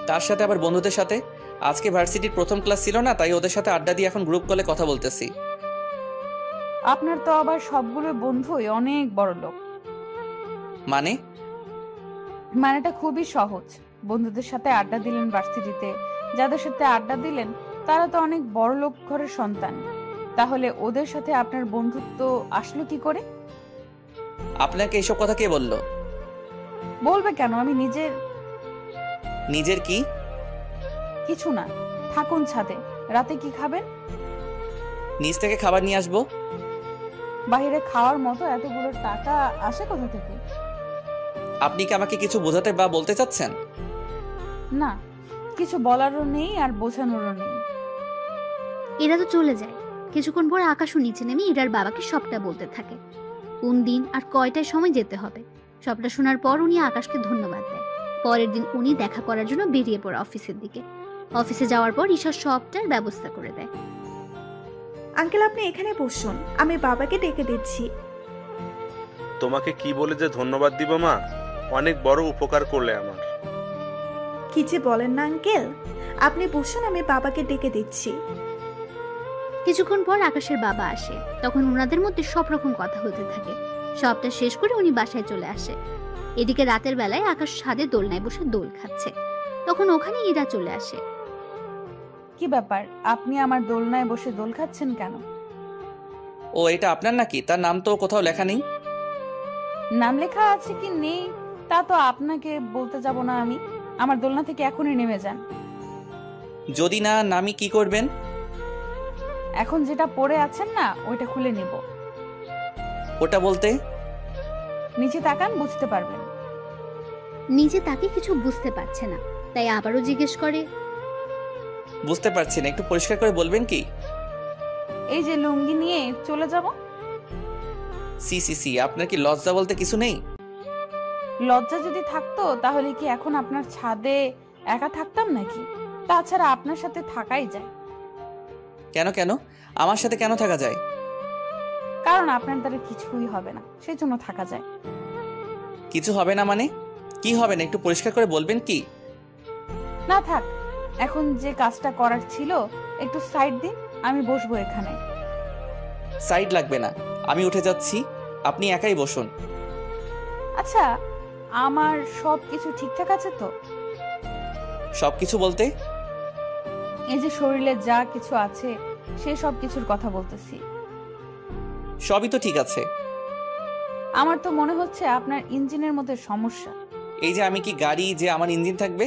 তার সাথে আবার বন্ধুদের সাথে। আজকে ভার্সিটির প্রথম ক্লাস ছিল না, তাই ওদের সাথে আড্ডা দিয়ে এখন গ্রুপ কলে কথা বলতেছি। আপনার তো আবার সবগুলো বন্ধুই অনেক বড় লোক। মানেটা খুবই সহজ। বন্ধুদের সাথে আড্ডা দিলেন ভার্সিটিতে, যাদের সাথে আড্ডা দিলেন তারা তো অনেক বড় লোক ঘরের সন্তান। তাহলে ওদের সাথে আপনার বন্ধুত্ব আসলো কি করে? আপনাকে এসব কথা কে বললো? বলবে কেন? আমি নিজের কি? কিছু না, থাকুন ছাদে। রাতে কি খাবেন? নিচ থেকে খাবার নিয়ে আসবো। বাইরে খাওয়ার মতো এতগুলো টাকা আসে কোথা থেকে? আপনি কি আমাকে কিছু বোঝাতে বা বলতে চাচ্ছেন? না, কিছু বলারও নেই আর বোঝানোরও নেই। এরা তো চলে যায়। কিছুক্ষণ পর আকাশও নিচে নেমে ইরার বাবাকে সবটা বলতে থাকে, কোন দিন আর কয়টায় সময় যেতে হবে। সবটা শোনার পর উনি আকাশকে ধন্যবাদ দেয়। পরের দিন উনি দেখা করার জন্য বেরিয়ে পড়ে অফিসের দিকে। অফিসে যাওয়ার পর ঈশা সবটার ব্যবস্থা করে দেয়। আঙ্কেল, আপনি এখানে বসুন, আমি বাবাকে ডেকে দিচ্ছি। তোমাকে কি বলে যে ধন্যবাদ দিব মা, অনেক বড় উপকার করলে আমার। কি যে বলেন না আঙ্কেল, আপনি বসুন, আমি বাবাকে ডেকে দিচ্ছি। কিছুক্ষণ পর আকাশের বাবা আসে। তখন ওনাদের মধ্যে সব রকম কথা হতে থাকে। সবটা শেষ করে উনি বাসায় চলে আসে। এদিকে রাতের বেলায় আকাশ ছাদে দোলনায় বসে দোল খাচ্ছে। তখন ওখানে ইরা চলে আসে। কি ব্যাপার, আপনি আমার দোলনায় বসে দোল খাচ্ছেন কেন? ও, এটা আপনার নাকি? তার নাম তো কোথাও লেখা নেই। নাম লেখা আছে কি নেই তা তো আপনাকে বলতে যাব না আমি। আমার দোলনা থেকে এখনই নেমে যান। যদি না নামি কি করবেন? এখন যেটা পরে আছেন না ওইটা খুলে নিব। ওটা বলতে? নিচে তাকান, বুঝতে পারবেন। নিজে তাকে কিছু বুঝতে পারছে না, তাই আবারও জিজ্ঞেস করে, বুঝতে পারছি না, একটু পরিষ্কার করে বলবেন কি? এই যে লুঙ্গি নিয়ে চলে যাব। সি, আপনার কি লজ্জা বলতে কিছু নেই? লজ্জা যদি থাকতো তাহলে কি এখন আপনার ছাদে একা থাকতাম নাকি? তাছাড়া আপনার সাথে থাকাই যায়। কেন আমার সাথে কেন থাকা যায়? কারণ আপনার দ্বারা কিছুই হবে না, সেই জন্য থাকা যায়। কিছু হবে না মানে? কি হবে না একটু পরিষ্কার করে বলবেন কি? না থাক, এখন যে কাজটা করার ছিল একটু সাইড দিন, আমি বসবো এখানে। সাইড লাগবে না, আমি উঠে যাচ্ছি, আপনি একাই বসুন। আচ্ছা, আমার সব কিছু ঠিকঠাক আছে তো? সবকিছু বলতে? এই যে শরীরে যা কিছু আছে সে সব কিছুর কথা বলতেছি। সবই তো ঠিক আছে। আমার তো মনে হচ্ছে আপনার ইঞ্জিনের মধ্যে সমস্যা। এই যে আমি কি গাড়ি যে আমার ইঞ্জিন থাকবে?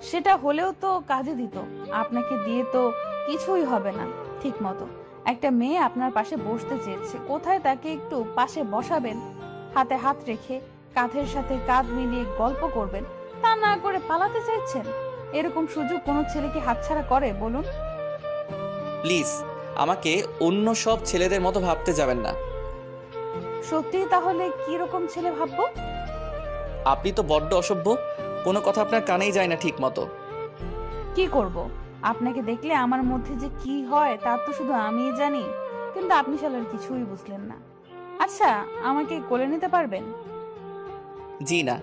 সেটা হলেও তো কাজে দিত। আপনাকে দিয়ে তো কিছুই হবে না ঠিক মতো। একটা মেয়ে আপনার পাশে বসতে চেয়েছে, কোথায় তাকে একটু পাশে বসাবেন, হাতে হাত রেখে কাঁধের সাথে কাঁধ মিলিয়ে গল্প করবেন, তা না করে পালাতে চাইছেন। এরকম সুযোগ কোনো ছেলে কি হাতছাড়া করে বলুন? প্লিজ আমাকে অন্য সব ছেলেদের মতো ভাবতে যাবেন না। সত্যি তাহলে কি রকম ছেলে ভাববো? আপনি তো বড্ড অসভ্য, কোনো কথা আপনার কানেই যায় না ঠিক মতো। কি করব, আপনাকে দেখলে আমার মধ্যে যে কি হয় তা তো শুধু আমিই জানি, কিন্তু আপনি শালার কিছুই বুঝলেন না। আচ্ছা, আমাকে কোলে নিতে পারবেন? জি না,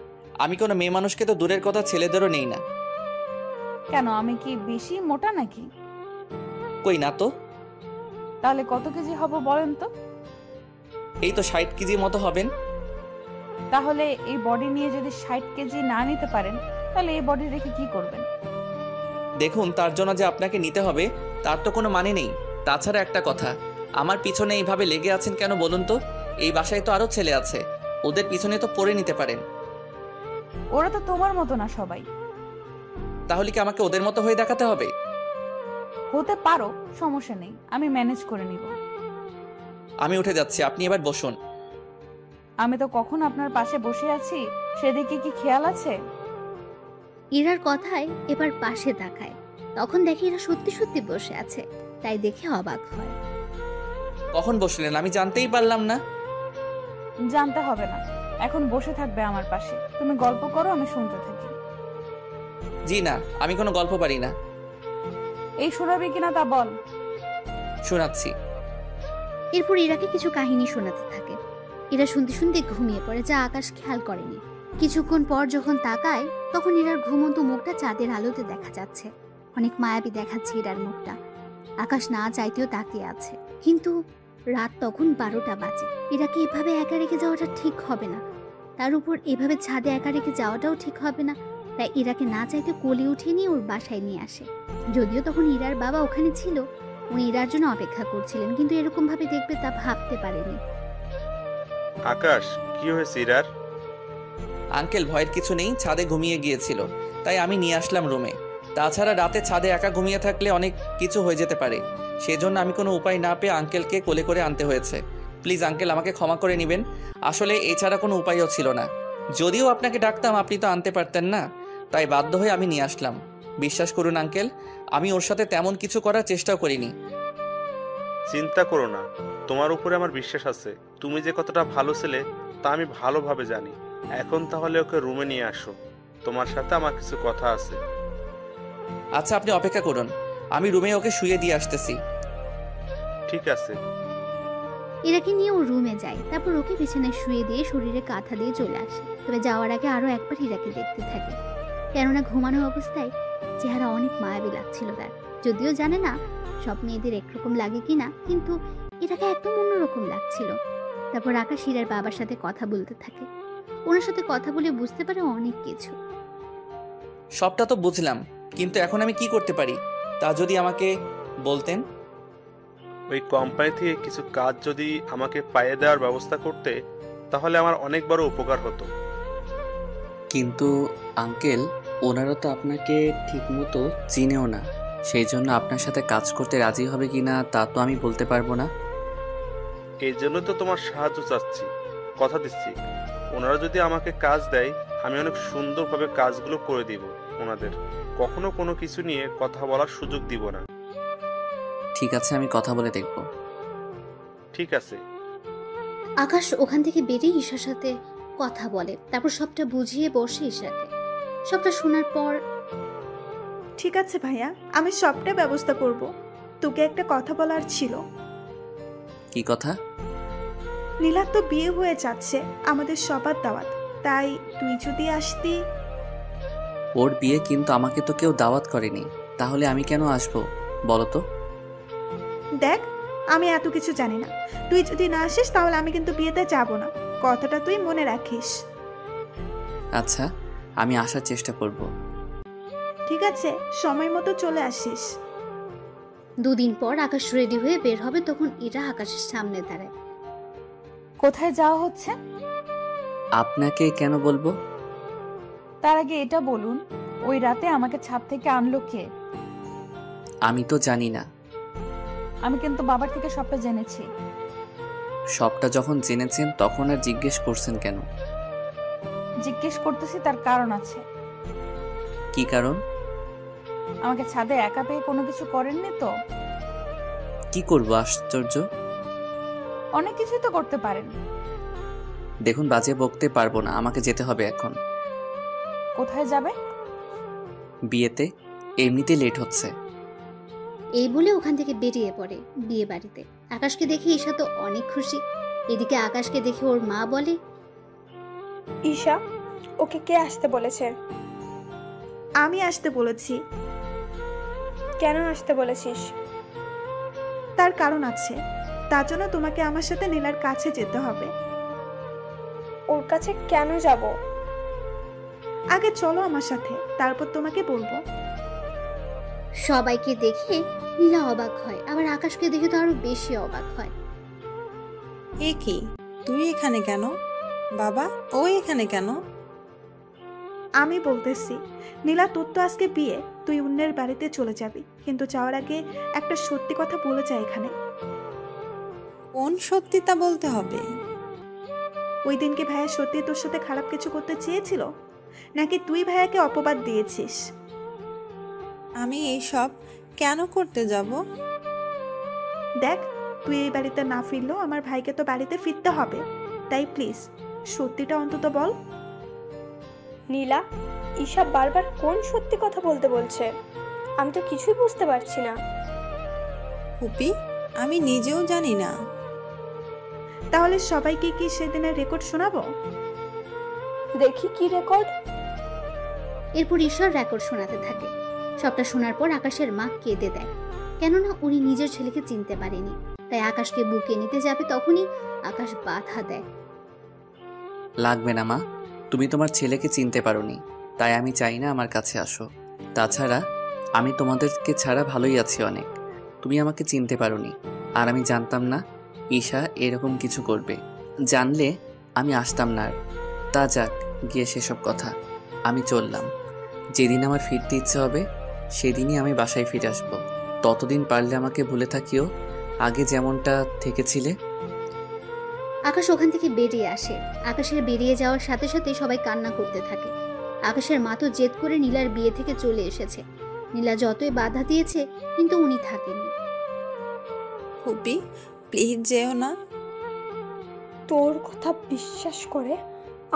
আমি কোনো মেয়ে মানুষকে তো দূরের কথা ছেলেদেরও নেই না। কেন, আমি কি বেশি মোটা নাকি? কই না তো। তাহলে কত কেজি হব বলেন তো? এই তো 60 কেজির মতো হবেন। তাহলে এই বডি নিয়ে যদি 60 কেজি না নিতে পারেন তাহলে এই বডি রেখে কি করবেন? দেখুন, তার জন্য যে আপনাকে নিতে হবে তার তো কোনো মানে নেই। তাছাড়া একটা কথা, আমার পিছনে এইভাবে লেগে আছেন কেন বলুন তো? এই বাসায় তো আরো ছেলে আছে, ওদের পিছনে তো পড়ে নিতে পারেন। ওরা তো তোমার মতো না সবাই। তাহলে কি আমাকে ওদের মতো হয়ে দেখাতে হবে? হতে পারো, সমস্যা নেই, আমি ম্যানেজ করে নিব। আমি উঠে যাচ্ছি, আপনি এবার বসুন। আমি তো কখন আপনার পাশে বসে আছি, সেদিকে কি খেয়াল আছে? ইরার কথায় এবার পাশে তাকায়, তখন দেখে ইরা সত্যি সত্যি বসে আছে, তাই দেখে অবাক হয়। কখন বসলেন আমি জানতেই পারলাম না। জানতে হবে না, এখন বসে থাকবে আমার পাশে। তুমি গল্প করো, আমি শুনতে থাকি। জি না, আমি কোনো গল্প পারি না। এই শোনাবি কিনা তা বল। শোনাচ্ছি। এরপর ইরাকে কিছু কাহিনী শোনাতে থাকে। ইরা শুনতে শুনতে ঘুমিয়ে পড়ে, যা আকাশ খেয়াল করেনি। কিছুক্ষণ পর যখন তাকায়, তখন ইরার ঘুমন্ত মুখটা চাঁদের আলোতে দেখা যাচ্ছে। অনেক মায়াবী দেখাচ্ছে ইরার মুখটা। আকাশ না চাইতেও তাকিয়ে আছে, কিন্তু রাত তখন 12টা বাজে। ইরাকে এভাবে একা রেখে যাওয়াটা ঠিক হবে না, তার উপর এভাবে ছাদে একা রেখে যাওয়াটাও ঠিক হবে না। তাই ইরাকে না চাইতে কোলে উঠিয়ে নিয়ে ওর বাসায় নিয়ে আসে। যদিও তখন ইরার বাবা ওখানে ছিল, উনি ইরার জন্য অপেক্ষা করছিলেন, কিন্তু এরকম ভাবে দেখবে তা ভাবতে পারেনি। আকাশ, কি হয়েছে ইরার? আঙ্কেল, ভয়ের কিছু নেই, ছাদে ঘুমিয়ে গিয়েছিল, তাই আমি নিয়ে আসলাম রুমে। তাছাড়া রাতে ছাদে একা ঘুমিয়ে থাকলে অনেক কিছু হয়ে যেতে পারে, সেজন্য আমি কোনো উপায় না পেয়ে আঙ্কেলকে কোলে করে আনতে হয়েছে। প্লিজ আঙ্কেল, আমাকে ক্ষমা করে নেবেন। আসলে এছাড়া কোনো উপায়ও ছিল না। যদিও আপনাকে ডাকতাম, আপনি তো আনতে পারতেন না, তাই বাধ্য হয়ে আমি নিয়ে আসলাম। বিশ্বাস করুন আঙ্কেল, আমি ওর সাথে তেমন কিছু করার চেষ্টাও করিনি। চিন্তা করো না, তোমার উপরে আমার বিশ্বাস আছে। তুমি যে কতটা ভালো ছেলে তা আমি ভালোভাবে জানি। এখন তাহলে ওকে রুমে নিয়ে আসো, তোমার সাথে আমার কিছু কথা আছে। আচ্ছা, আপনি অপেক্ষা করুন, আমি রুমে ওকে শুয়ে দিয়ে আসতেছি। ঠিক আছে। ইরাকে নিয়ে ও রুমে যায়, তারপর ওকে বিছানায় শুয়ে দিয়ে শরীরে কাঁথা দিয়ে চলে আসে। তবে যাওয়ার আগে আরো একবার ইরাকে দেখতে থাকে, কেননা ঘুমানোর অবস্থায় চেহারা অনেক মায়াবী লাগছিল তার। যদিও জানে না সব মেয়েদের একরকম লাগে কিনা, কিন্তু ইরাকে একদম অন্যরকম লাগছিল। তারপর আকাশ ইরার বাবার সাথে কথা বলতে থাকে। ওনার সাথে কথা বলে বুঝতে পারে অনেক কিছু। সবটা তো বুঝলাম, কিন্তু এখন আমি কি করতে পারি তা যদি আমাকে বলতেন। ওই কোম্পানি থেকে কিছু কাজ যদি আমাকে পাইয়ে দেওয়ার ব্যবস্থা করতে, তাহলে আমার অনেক বড় উপকার হতো। কিন্তু আঙ্কেল, ওনারা তো আপনাকে ঠিকমতো চিনেও না, সেই জন্য আপনার সাথে কাজ করতে রাজি হবে কিনা তা তো আমি বলতে পারবো না। এই জন্য তো তোমার সাহায্য চাচ্ছি। কথা দিচ্ছি, ওনারা যদি আমাকে কাজ দেয়, আমি অনেক সুন্দরভাবে কাজগুলো করে দিব ওনাদের। কখনো কোনো কিছু নিয়ে কথা বলার সুযোগ দিব না। ঠিক আছে, আমি কথা বলে দেখব। ঠিক আছে। আকাশ ওখান থেকে বেরিয়ে ঈশার সাথে কথা বলে, তারপর সবটা বুঝিয়ে বসে ঈশাকে। সবটা শোনার পর, ঠিক আছে ভাইয়া, আমি সবটা ব্যবস্থা করব। তোকে একটা কথা বলার ছিল। কি কথা? নীলার তো বিয়ে হয়ে যাচ্ছে, আমাদের সবার দাওয়াত, তাই তুই যদি আসতি। ওর বিয়ে, কিন্তু আমাকে তো কেউ দাওয়াত করেনি, তাহলে আমি কেন আসবো বলো তো? দেখ, আমি এত কিছু জানি না। তুই যদি না আসিস তাহলে আমি কিন্তু বিয়েতে যাব না, কথাটা তুই মনে রাখিস। আচ্ছা, আমি আসার চেষ্টা করব। ঠিক আছে, সময় মতো চলে আসিস। 2 দিন পর আকাশ রেডি হয়ে বের হবে, তখন ইরা আকাশের সামনে দাঁড়ায়। কোথায় যাওয়া হচ্ছে? আপনাকে কেন বলবো? তার আগে এটা বলুন, ওই রাতে আমাকে ছাদ থেকে আনলো কে? আমি তো জানি না। আমি কিন্তু বাবার থেকে সবটা জেনেছি। সবটা যখন জেনেছেন তখন আর জিজ্ঞেস করছেন কেন? জিজ্ঞেস করতেছি, তার কারণ আছে। কি কারণ? আমাকে ছাদে একা পেয়ে কোনো কিছু করেননি তো? কি করবো? আশ্চর্য, অনেক কিছুই তো করতে পারেন। দেখুন, বাজে বকতে পারবো না, আমাকে যেতে হবে এখন। কোথায় যাবে? বিয়েতে, এমনিতে লেট হচ্ছে। এই বলে ওখান থেকে বেরিয়ে পড়ে বিয়ে বাড়িতে। আকাশকে দেখে ঈশা তো অনেক খুশি। এদিকে আকাশকে দেখে ওর মা বলে, ঈশা, ওকে কে আসতে বলেছে? আমি আসতে বলেছি। কেন আসতে বলেছিস? তার কারণ আছে, তার জন্য তোমাকে আমার সাথে নীলার কাছে যেতে হবে। ওর কাছে কেন যাব? আগে চলো আমার সাথে, তারপর তোমাকে বলবো। সবাইকে দেখে নীলা অবাক হয়, আবার আকাশকে দেখে তো আরো বেশি অবাক হয়। এ কি, তুই এখানে কেন? বাবা, ও এখানে কেন? আমি বলতেছি, নীলা তোর তো আজকে বিয়ে, তুই অন্যের বাড়িতে চলে যাবি, কিন্তু যাওয়ার আগে একটা সত্যি কথা বলে যা এখানে। কোন সত্যিটা বলতে হবে? ওই দিন কি ভাইয়া সত্যি তোর সাথে খারাপ কিছু করতে চেয়েছিল, নাকি তুই ভাইয়াকে অপবাদ দিয়েছিস? আমি এইসব কেন করতে যাব? দেখ, তুই এই বাড়িতে না ফিরলেও আমার ভাইকে তো বাড়িতে ফিরতে হবে, তাই প্লিজ সত্যিটা অন্তত বল। নীলা, ঈশা বারবার কোন সত্যি কথা বলতে বলছে? আমি তো কিছুই বুঝতে পারছি না। ফুপি, আমি নিজেও জানি না। তাহলে সবাইকে কি সেদিনের রেকর্ড শোনাবো? দেখি কি রেকর্ড। এরপর ঈশ্বর রেকর্ড শোনাতে থাকে। সবটা শোনার পর আকাশের মা কেঁদে দেয়, কেননা উনি নিজের ছেলেকে চিনতে পারেনি। তাই আকাশকে বুকে নিতে যাবে, তখনই আকাশ বাধা দেয়। লাগবে না মা, তুমি তোমার ছেলেকে চিনতে পারোনি, তাই আমি চাই না আমার কাছে আসো। তাছাড়া আমি তোমাদেরকে ছাড়া ভালোই আছি অনেক। তুমি আমাকে চিনতে পারোনি, আর আমি জানতাম না ঈশা এরকম কিছু করবে। জানলে আমি আসতাম না। আর তা যাক, গিয়ে সেসব কথা। আমি চললাম। যেদিন আমার ফিরতে ইচ্ছে হবে সেদিনই আমি বাসায় ফিরে আসবো। ততদিন পারলে আমাকে ভুলে থাকিও, আগে যেমনটা থেকেছিলে। আকাশ ওখান থেকে বেরিয়ে আসে। আকাশের বেরিয়ে যাওয়ার সাথে সাথে সবাই কান্না করতে থাকে। আকাশের মা তো জেদ করে নীলার বিয়ে থেকে চলে এসেছে। নীলা যতই বাধা দিয়েছে, কিন্তু উনি থাকেননি। ফুপি, প্লিজ যেও না। তোর কথা বিশ্বাস করে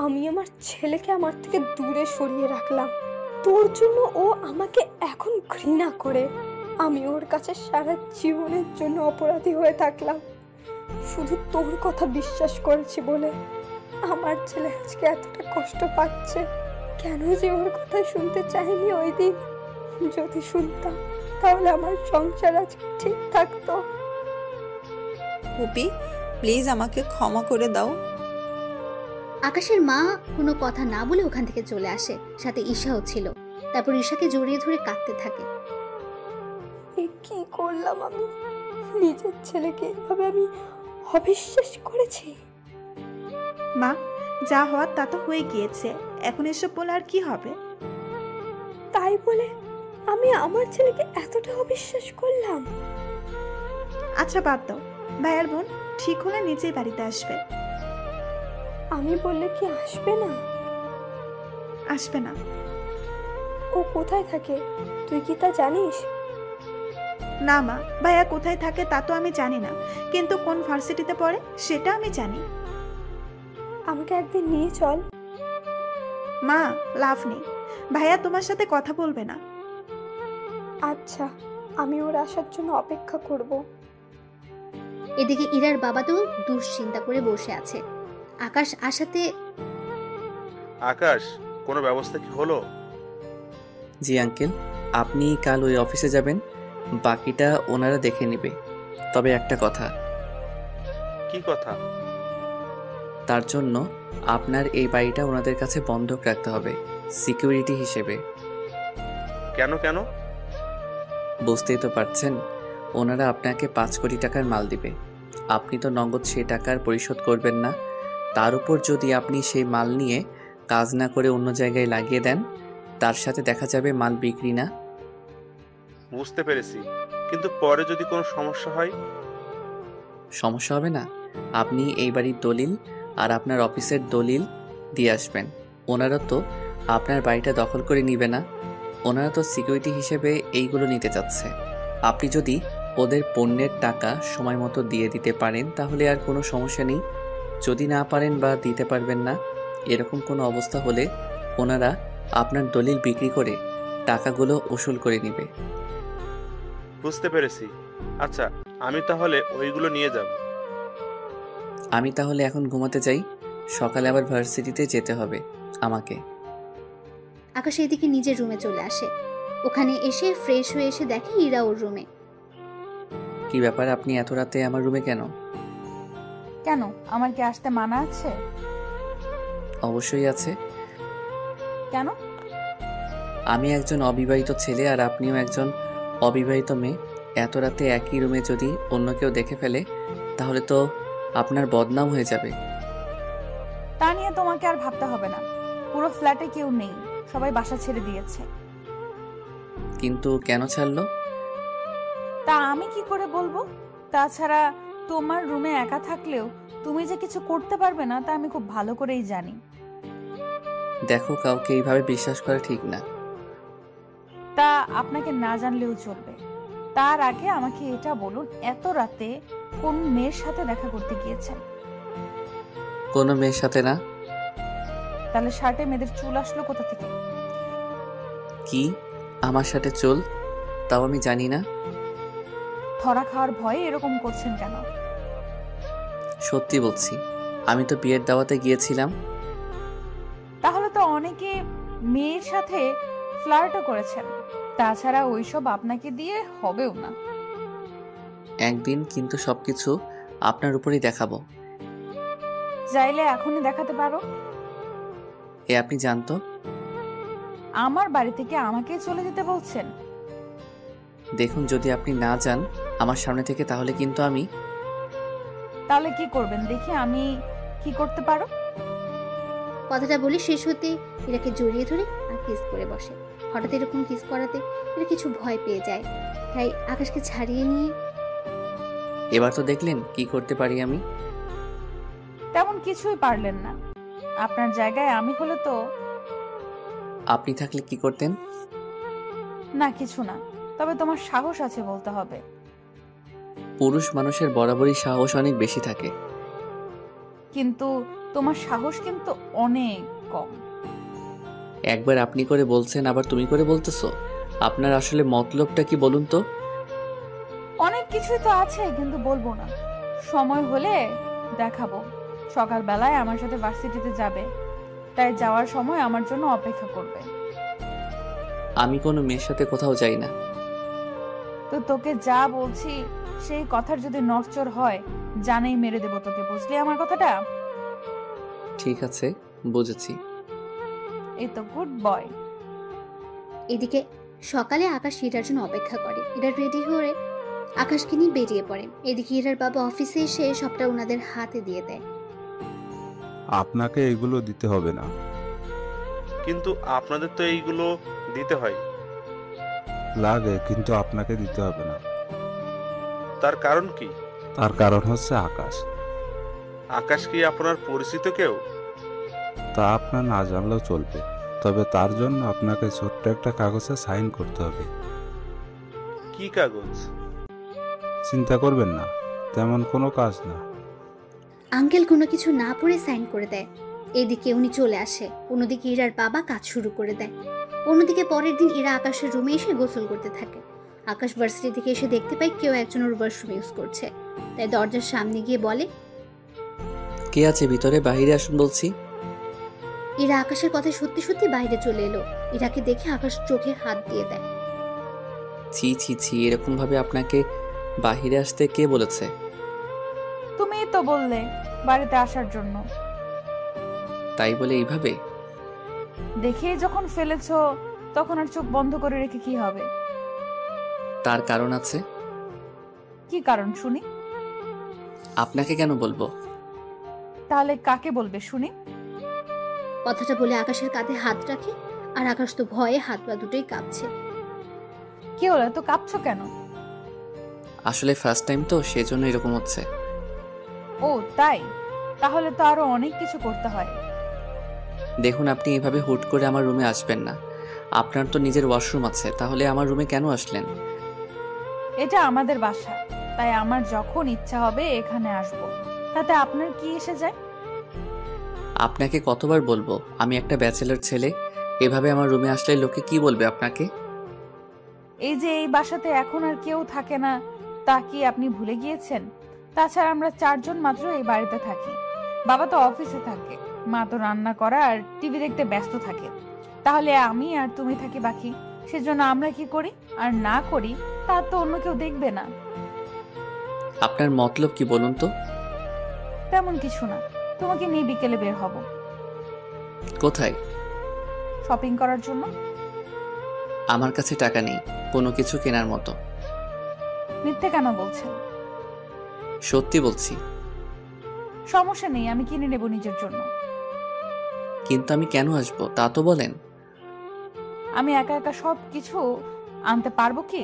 আমি আমার ছেলেকে আমার থেকে দূরে সরিয়ে রাখলাম। তোর জন্য ও আমাকে এখন ঘৃণা করে। আমি ওর কাছে সারা জীবনের জন্য অপরাধী হয়ে থাকলাম, শুধু তোর কথা বিশ্বাস করেছি বলে। আমার ছেলে আজকে এতটা কষ্ট পাচ্ছে, কেন যে ওর কথা শুনতে চাইনি ওই দিন? যদি শুনতাম তাহলে আমার সংসার আজকে ঠিক থাকতো। ফুপি, প্লিজ আমাকে ক্ষমা করে দাও। আকাশের মা কোনো কথা না বলে ওখান থেকে চলে আসে, সাথে ঈশাও ছিল। তারপর ঈশাকে জড়িয়ে ধরে কাঁদতে থাকে। এ কি করলাম আমি? নিজের ছেলেকে এভাবে আমি অবিশ্বাস করেছি। মা, যা হওয়ার তা তো হয়ে গিয়েছে, এখন এসব বলে আর কি হবে? তাই বলে আমি আমার ছেলেকে এতটা অবিশ্বাস করলাম? আচ্ছা বাদ দাও, ভাইয়ার বোন ঠিক হলে নিজেই বাড়িতে আসবে। আমি বললে কি আসবে না? আসবে না। ও কোথায় থাকে তুই কি তা জানিস? না মা, ভাইয়া কোথায় থাকে তা তো আমি জানি না, কিন্তু কোন ভার্সিটিতে পড়ে সেটা আমি জানি। আমাকে একদিন নিয়ে চল। মা, লাভ নেই, ভাইয়া তোমার সাথে কথা বলবে না। আচ্ছা, আমি ওর আসার জন্য অপেক্ষা করব। এদিকে ইরার বাবা তো দুশ্চিন্তা করে বসে আছে। আকাশ আসাতে, আকাশ, কোনো ব্যবস্থা কি হলো? জি আঙ্কেল, আপনি কাল ওই অফিসে যাবেন, বাকিটা ওনারা দেখে নেবে। তবে একটা কথা। কি কথা? তার জন্য আপনার এই বাড়িটা ওনাদের কাছে বন্ধক রাখতে হবে, সিকিউরিটি হিসেবে। কেন কেন? বুঝতেই তো পারছেন, ওনারা আপনাকে 5 কোটি টাকার মাল দিবে। আপনি তো নগদ সে টাকার পরিশোধ করবেন না, তার উপর যদি আপনি সেই মাল নিয়ে কাজ না করে অন্য জায়গায় লাগিয়ে দেন, তার সাথে দেখা যাবে মাল বিক্রি না। বুঝতে পেরেছি, কিন্তু পরে যদি কোনো সমস্যা হয়? সমস্যা হবে না। আপনি এই বাড়ির দলিল আর আপনার অফিসের দলিল দিয়ে আসবেন। ওনারা তো আপনার বাড়িটা দখল করে নিবে না, ওনারা তো সিকিউরিটি হিসেবে এইগুলো নিতে চাচ্ছে। আপনি যদি ওদের পণ্যের টাকা সময় মতো দিয়ে দিতে পারেন তাহলে আর কোনো সমস্যা নেই। যদি না পারেন বা দিতে পারবেন না, এরকম কোনো অবস্থা হলে ওনারা আপনার দলিল বিক্রি করে টাকাগুলো উসুল করে নেবে। বুঝতে পেরেছি। আচ্ছা, আমি তাহলে ওইগুলো নিয়ে যাব। আমি তাহলে এখন ঘুমাতে যাই, সকালে আবার ভার্সিটিতে যেতে হবে আমাকে। আকাশ এদিকে নিজের রুমে চলে আসে। ওখানে এসে ফ্রেশ হয়ে এসে দেখে ইরা ওর রুমে। কি ব্যাপার, আপনি এত রাতে আমার রুমে কেন? কেন, আমার কি আসতে মানা আছে? অবশ্যই আছে। কেন? আমি একজন অবিবাহিত ছেলে আর আপনিও একজন অবিবাহিত মেয়ে। এত রাতে একই রুমে যদি অন্য কেউ দেখে ফেলে তাহলে তো আপনার বদনাম হয়ে যাবে। তা নিয়ে তোমাকে আর ভাবতে হবে না, পুরো ফ্ল্যাটে কেউ নেই, সবাই বাসা ছেড়ে দিয়েছে। কিন্তু কেন ছাড়লো? তা আমি কি করে বলবো? তাছাড়া তোমার রুমে একা থাকলেও তুমি যে কিছু করতে পারবে না তা আমি খুব ভালো করেই জানি। দেখো, কাউকে এইভাবে বিশ্বাস করা ঠিক না। তা আপনাকে না জানলেও চলবে। তার আগে আমাকে এটা বলুন, এত রাতে কোন মেয়ের সাথে দেখা করতে গিয়েছেন? কোনো মেয়ের সাথে না। তাহলে শার্টে মেয়েদের চুল আসলো কোথা থেকে? কি আমার সাথে চুল? তাও আমি জানি না। ধরা খাওয়ার ভয়ে এরকম করছেন কেন? সত্যি বলছি, আমি তো বিয়ের দাওয়াতে গিয়েছিলাম। তাহলে তো অনেকে মেয়ের সাথে ফ্লার্টও করেছেন। তাছাড়া ওইসব আপনাকে দিয়ে হবেও না। একদিন কিন্তু সবকিছু আপনার উপরেই দেখাবো। চাইলে এখনই দেখাতে পারো। এ আপনি জানতো? আমার বাড়ি থেকে আমাকে চলে যেতে বলছেন? দেখুন, যদি আপনি না যান আমার সামনে থেকে, তাহলে কিন্তু আমি। তাহলে কি করবেন দেখি আমি কি করতে পারো। কথাটা বলে শেষ হতে ইরাকে জড়িয়ে ধরে আর কিস করে বসে। হঠাৎ এরকম কিস করাতে এরা কিছু ভয় পেয়ে যায়, তাই আকাশকে ছাড়িয়ে নিয়ে। এবার তো দেখলেন কি করতে পারি আমি। তেমন কিছুই পারলেন না। আপনার জায়গায় আমি হলে তো। আপনি থাকলে কি করতেন? না, কিছু না। তবে তোমার সাহস আছে বলতে হবে। পুরুষ মানুষের বরাবরই সাহস অনেক বেশি থাকে। কিন্তু তোমার সাহস কিন্তু অনেক কম। একবার আপনি করে বলছেন, আবার তুমি করে বলতেছো। আপনার আসলে মতলবটা কি বলুন তো? অনেক কিছুই তো আছে, কিন্তু বলবো না। সময় হলে দেখাবো। সকালবেলায় আমার সাথে ভার্সিটিতে যাবে, তাই যাওয়ার সময় আমার জন্য অপেক্ষা করবে। আমি কোনো মেয়ের সাথে কোথাও যাই না। তো তোকে যা বলছি সেই কথার যদি নড়চড় হয়, জানেই মেরে দেবো তোকে, বুঝলি আমার কথাটা? ঠিক আছে, বুঝেছি। এই তো গুড বয়। এদিকে সকালে আকাশ ইরার জন্য অপেক্ষা করে। ইরা রেডি হয়ে আকাশকে নিয়ে বেরিয়ে পড়ে। এদিকে ইরার বাবা অফিসে এসে সবটা ওনাদের হাতে দিয়ে দেয়। আপনাকে এগুলো দিতে হবে না। কিন্তু আপনাদের তো এইগুলো দিতে হয়। লাগে, কিন্তু আপনাকে দিতে হবে না। তার কারণ কি? তার কারণ হচ্ছে আকাশ। আকাশ কি আপনার পরিচিত কেউ? তা আপনার না জানলেও চলবে, তবে তার জন্য আপনাকে ছোট্ট একটা কাগজে সাইন করতে হবে। কি কাগজ? চিন্তা করবেন না, তেমন কোনো কাজ না। আঙ্কেল কোনো কিছু না পড়ে সাইন করে দেয়। এদিকে উনি চলে আসে। অন্যদিকে ইরার বাবা কাজ শুরু করে দেয়। অন্যদিকে পরের দিন ইরা আকাশের রুমে এসে গোসল করতে থাকে। আকাশ ভার্সিটি থেকে এসে দেখতে পায় কেউ একজন ওর ওয়াশরুম ইউজ করছে, তাই দরজার সামনে গিয়ে বলে, কে আছে ভিতরে? বাইরে আসুন বলছি। ইরা আকাশের কথা সত্যি সত্যি বাইরে চলে এলো। ইরাকে দেখে আকাশ চোখে হাত দিয়ে দেয়। ছি ছি ছি, এরকম ভাবে আপনাকে বাহিরে আসতে কে বলেছে? তুমিই তো বললে বাড়িতে আসার জন্য। তাই বলে এইভাবে? দেখে যখন ফেলেছো তখন আর চোখ বন্ধ করে রেখে কি হবে? তার কারণ আছে। কি কারণ শুনি? আপনাকে কেন বলবো? তাহলে কাকে বলবে শুনি? কথাটা বলে আকাশের কাঁধে হাত রাখে, আর আকাশ তো ভয়ে হাত পা দুটোই কাঁপছে। কি হলো, তো কাঁপছো কেন? আসলে ফার্স্ট টাইম তো, সেজন্য এরকম হচ্ছে। ও তাই? তাহলে তো আরো অনেক কিছু করতে হয়। দেখুন, আপনি এভাবে হুট করে আমার রুমে আসবেন না। আপনার তো নিজের ওয়াশরুম আছে, তাহলে আমার রুমে কেন আসলেন? এটা আমাদের বাসা, তাই আমার যখন ইচ্ছা হবে এখানে আসব। তাতে আপনার কি এসে যায়? আপনাকে কতবার বলবো আমি একটা ব্যাচেলর ছেলে? এভাবে আমার রুমে আসলে লোকে কি বলবে আপনাকে? এই যে এই বাসাতে এখন আর কেউ থাকে না, তা কি আপনি ভুলে গিয়েছেন? তাছাড়া আমরা 4 জন মাত্র এই বাড়িতে থাকি। বাবা তো অফিসে থাকে, মা তো রান্না করা আর টিভি দেখতে ব্যস্ত থাকে। তাহলে আমি আর তুমি থাকি বাকি। সেজন্য আমরা কি করি আর না করি তা তো অন্য কেউ দেখবে না। আপনার মতলব কি বলুন তো? তেমন কিছু না, তোমাকে নিয়ে বিকেলে বের হব। কোথায়? শপিং করার জন্য। আমার কাছে টাকা নেই কোনো কিছু কেনার মতো। মিথ্যে কেন বলছেন? সত্যি বলছি। সমস্যা নেই, আমি কিনে নেব নিজের জন্য। কিন্তু আমি কেন আসবো তা তো বলেন। আমি একা একা সব কিছু আনতে পারবো কি?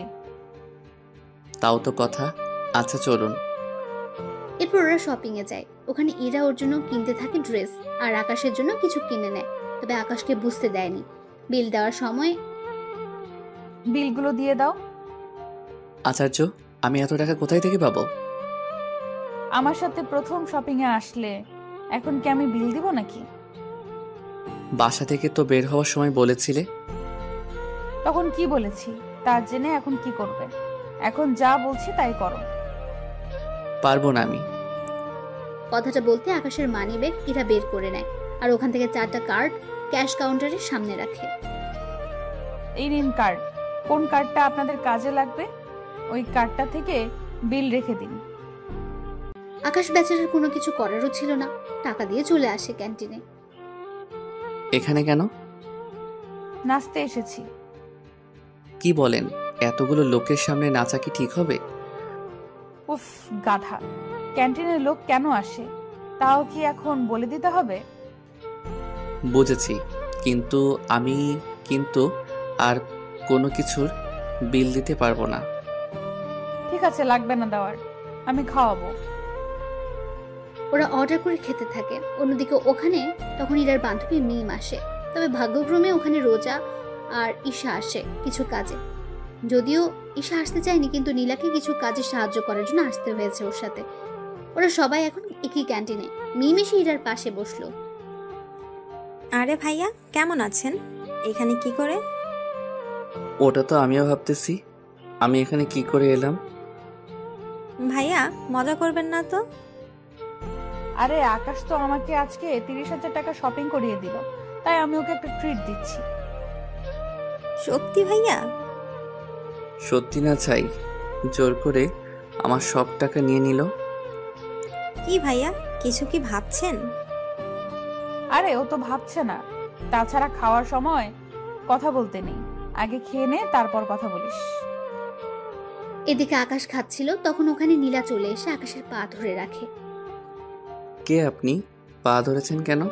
তাও তো কথা। আচ্ছা চলুন। এরপর ওরা শপিং এ যায়। ওখানে ইরা ওর জন্য কিনতে থাকে ড্রেস, আর আকাশের জন্য কিছু কিনে নেয়। তবে আকাশকে বুঝতে দেয়নি। বিল দেওয়ার সময় বিলগুলো দিয়ে দাও। আচার্য, আমি এত টাকা কোথায় থেকে পাবো? আমার সাথে প্রথম শপিং এ আসলে, এখন কি আমি বিল দিব নাকি? বাসা থেকে তো বের হওয়ার সময় বলেছিলে। তখন কি বলেছি তার জেনে এখন কি করবে? এখন যা বলছি তাই করো। পারবো না আমি। কথাটা বলতে আকাশের মানি ব্যাগ ইরা বের করে নেয়, আর ওখান থেকে 4টা কার্ড ক্যাশ কাউন্টারের সামনে রাখে। এই নিন কার্ড। কোন কার্ডটা আপনাদের কাজে লাগবে ওই কার্ডটা থেকে বিল রেখে দিন। আকাশ বেচারার কোনো কিছু করারও ছিল না, টাকা দিয়ে চলে আসে ক্যান্টিনে। এখানে কেন? নাচতে এসেছি। কি বলেন? এতগুলো লোকের সামনে নাচা কি ঠিক হবে? উফ গাধা, ক্যান্টিনের লোক কেন আসে তাও কি এখন বলে দিতে হবে? বুঝেছি, কিন্তু আমি আর কোনো কিছুর বিল দিতে পারবো না। ঠিক আছে, লাগবে না দেওয়ার, আমি খাওয়াবো। ওরা অর্ডার করে খেতে থাকে। অন্যদিকে ওখানে তখন ইরার বান্ধবী মিম আসে। তবে ভাগ্যক্রমে ওখানে রোজা আর ঈশা আসে কিছু কাজে। যদিও ঈশা আসতে চায়নি, কিন্তু নীলাকে কিছু কাজে সাহায্য করার জন্য আসতে হয়েছে ওর সাথে। ওরা সবাই এখন একই ক্যান্টিনে। মিম এসে ইরার পাশে বসলো। আরে ভাইয়া, কেমন আছেন? এখানে কি করে? ওটা তো আমিও ভাবতেছি, আমি এখানে কি করে এলাম। ভাইয়া, মজা করবেন না তো? আরে আকাশ তো আমাকে আজকে 30,000 টাকা শপিং করিয়ে দিল, তাই আমি ওকে একটা ট্রিট দিচ্ছি। সত্যি ভাইয়া? সত্যি না চাই, জোর করে আমার সব টাকা নিয়ে নিল। কি ভাইয়া, কিছু কি ভাবছেন? আরে ও তো ভাবছে না। তাছাড়া খাওয়ার সময় কথা বলতে নেই, আগে খেয়ে নে তারপর কথা বলিস। এদিকে আকাশ খাচ্ছিল, তখন ওখানে নীলা চলে এসে আকাশের পা ধরে রাখে। কে আপনি? পা ধরেছেন কেন?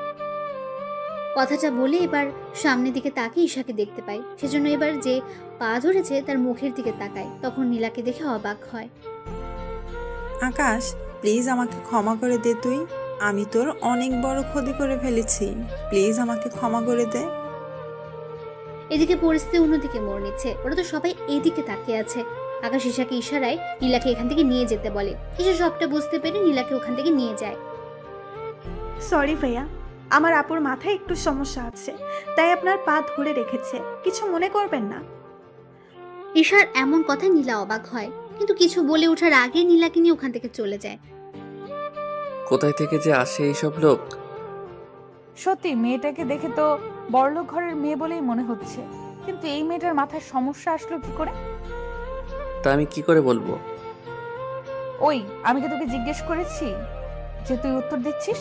কথাটা বলে এবার সামনের দিকে তাকিয়ে ঈশাকে দেখতে পায়। সেজন্য এবার যে পা ধরেছে তার মুখের দিকে তাকায়। তখন নীলাকে দেখে অবাক হয়। আকাশ, প্লিজ আমাকে ক্ষমা করে দে তুই। আমি তোর অনেক বড় ক্ষতি করে ফেলেছি, প্লিজ আমাকে ক্ষমা করে দে। এদিকে পরিস্থিতি অন্যদিকে মোড় নিচ্ছে। ওরা তো সবাই এইদিকে তাকিয়ে আছে। আকাশ ঈশাকে ইশারায় নীলাকে এখান থেকে নিয়ে যেতে বলে। ঈশা সবটা বুঝতে পেরে নীলাকে ওখান থেকে নিয়ে যায়। সরি ভাইয়া, আমার আপুর মাথায় একটু সমস্যা আছে, তাই আপনার পা ধরে রেখেছে, কিছু মনে করবেন না। ঈশার এমন কথায় নীলা অবাক হয়, কিন্তু কিছু বলে ওঠার আগে নীলাকে নিয়ে ওখান থেকে চলে যায়। কোথায় থেকে যে আসে এইসব লোক? সত্যি মেয়েটাকে দেখে তো বড়লোক ঘরের মেয়ে বলেই মনে হচ্ছে, কিন্তু এই মেয়েটার মাথায় সমস্যা আসলো কি করে? তা আমি কি করে বলবো? ওই, আমি কি তোকে জিজ্ঞেস করেছি যে তুই উত্তর দিচ্ছিস?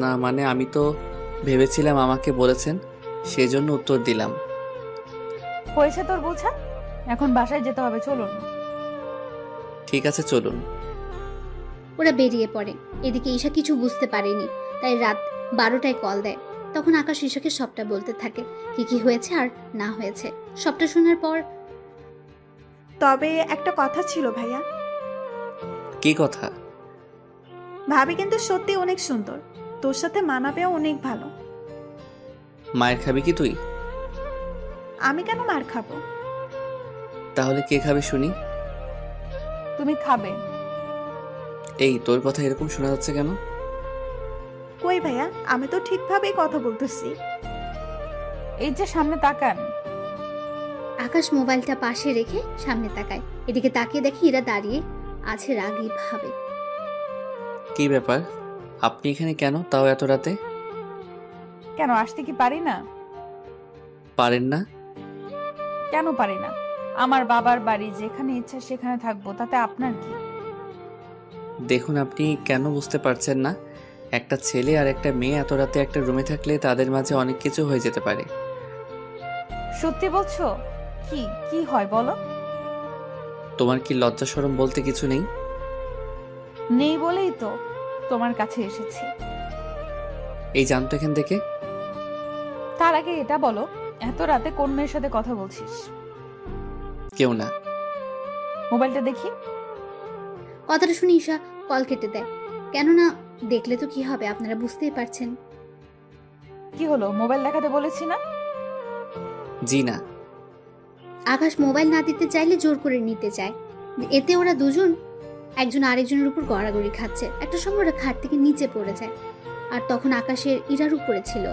না মানে আমি তো ভেবেছিলাম আমাকে বলেছেন, সেজন্য উত্তর দিলাম। হয়েছে তোর বোঝা, এখন বাসায় যেতে হবে, চলুন। ঠিক আছে চলুন। ওরা বেরিয়ে পড়ে। এদিকে ঈশা কিছু বুঝতে পারেনি, তাই রাত 12টায় কল দেয়। তখন আকাশ ঈশাকে সবটা বলতে থাকে, কি কি হয়েছে আর না হয়েছে। সবটা শোনার পর, তবে একটা কথা ছিল ভাইয়া। কি কথা? ভাবি কিন্তু সত্যি অনেক সুন্দর, তোর সাথে মানাবেও অনেক ভালো। মায়ের খাবি কি তুই? আমি কেন মার খাবো? তাহলে কে খাবে শুনি? তুমি খাবে। এই তোর কথা এরকম শোনা যাচ্ছে কেন? কই ভাইয়া, আমি তো ঠিকভাবেই কথা বলতেছি। এই যে সামনে তাকান। আকাশ মোবাইলটা পাশে রেখে সামনে তাকায়। এদিকে তাকিয়ে দেখে ইরা দাঁড়িয়ে আছে রাগী ভাবে। কি ব্যাপার, আপনি এখানে কেন, তাও এত রাতে? কেন আসতে কি পারি না? পারেন না? কেন পারি না? আমার বাবার বাড়ি, যেখানে ইচ্ছা সেখানে থাকবো, তাতে আপনার কি? দেখুন, আপনি কেন বুঝতে পারছেন না? একটা ছেলে আর একটা মেয়ে এত রাতে একটা রুমে থাকলে তাদের মাঝে অনেক কিছু হয়ে যেতে পারে। সত্যি বলছো? কি কি হয় বলো? তোমার কি লজ্জা শরম বলতে কিছু নেই? নেই বলেই তো তোমার কাছে এসেছি। এই জানতো এখান থেকে? তার আগে এটা বলো, এত রাতে কোন মেয়ের সাথে কথা বলছিস? কেউ না। মোবাইলটা দেখি। কথাটা শুনে ঈশা কল কেটে দেয়। কেননা দেখলে তো কি হবে, আপনারা বুঝতেই পারছেন। কি হলো, মোবাইল দেখাতে বলেছি না? জি না। আকাশ মোবাইল না দিতে চাইলে জোর করে নিতে চায়। এতে ওরা দুজন একজন আরেকজনের উপর গড়াগড়ি খাচ্ছে। একটা সময় ওরা খাট থেকে নিচে পড়ে যায়। আর তখন আকাশের ইরার উপরে ছিল।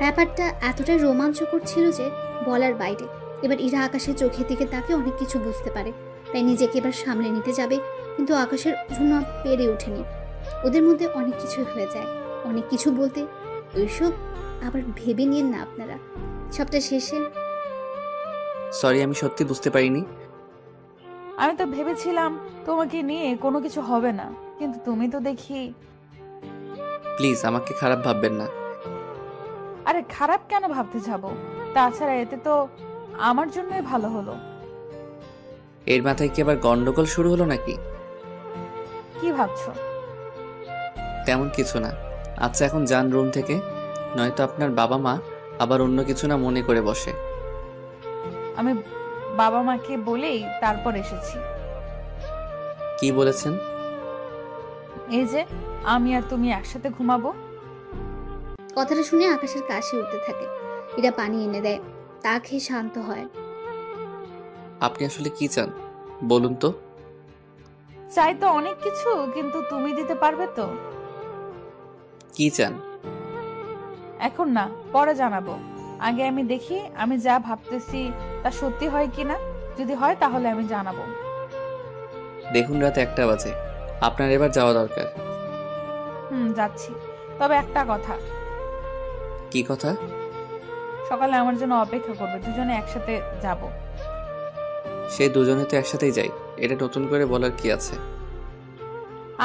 ব্যাপারটা এতটাই রোমাঞ্চকর ছিল যে বলার বাইরে। এবার ইরা আকাশের চোখের দিকে তাকে অনেক কিছু বুঝতে পারে, তাই নিজেকে এবার সামলে নিতে যাবে, কিন্তু আকাশের জন্য পেরে ওঠেনি। ওদের মধ্যে অনেক কিছু হয়ে যায়। অনেক কিছু বলতে ওইসব আবার ভেবে নিন না আপনারা। সবটা শেষে সরি, আমি সত্যি বুঝতে পারিনি। আমি তো ভেবেছিলাম তোমাকে নিয়ে কোনো কিছু হবে না, কিন্তু তুমি তো দেখি। প্লিজ আমাকে খারাপ ভাববেন না। আরে খারাপ কেন ভাবতে যাব? তাছাড়া এতে তো আমার জন্যই ভালো হলো। এর মাথায় কি আবার গন্ডগোল শুরু হলো নাকি? কি ভাবছো? তেমন কিছু না। আচ্ছা এখন যান রুম থেকে, নয়তো আপনার বাবা মা আবার অন্য কিছু না মনে করে বসে। আমি বাবা মাকে বলেই তারপর এসেছি। কি বলেছেন? এই যে আমি আর তুমি একসাথে ঘুমাবো। কথাটা শুনে আকাশের কাশি উঠতে থাকে। এরা পানি এনে দেয়, তা খেয়ে শান্ত হয়। আপনি আসলে কি চান বলুন তো? চাই তো অনেক কিছু, কিন্তু তুমি দিতে পারবে তো? কি চান? এখন না, পরে জানাবো। আগে আমি দেখি আমি যা ভাবতেছি তা সত্যি হয় কিনা। যদি হয় তাহলে আমি জানাবো। দেখুন রাত 1টা বাজে, আপনার এবার যাওয়া দরকার। যাচ্ছি। তবে একটা কথা। কি কথা? সকালে আমার জন্য অপেক্ষা করবে, দুজনে একসাথে যাব। সে দুজনে তো একসাথেই যাই, এটা নতুন করে বলার কি আছে?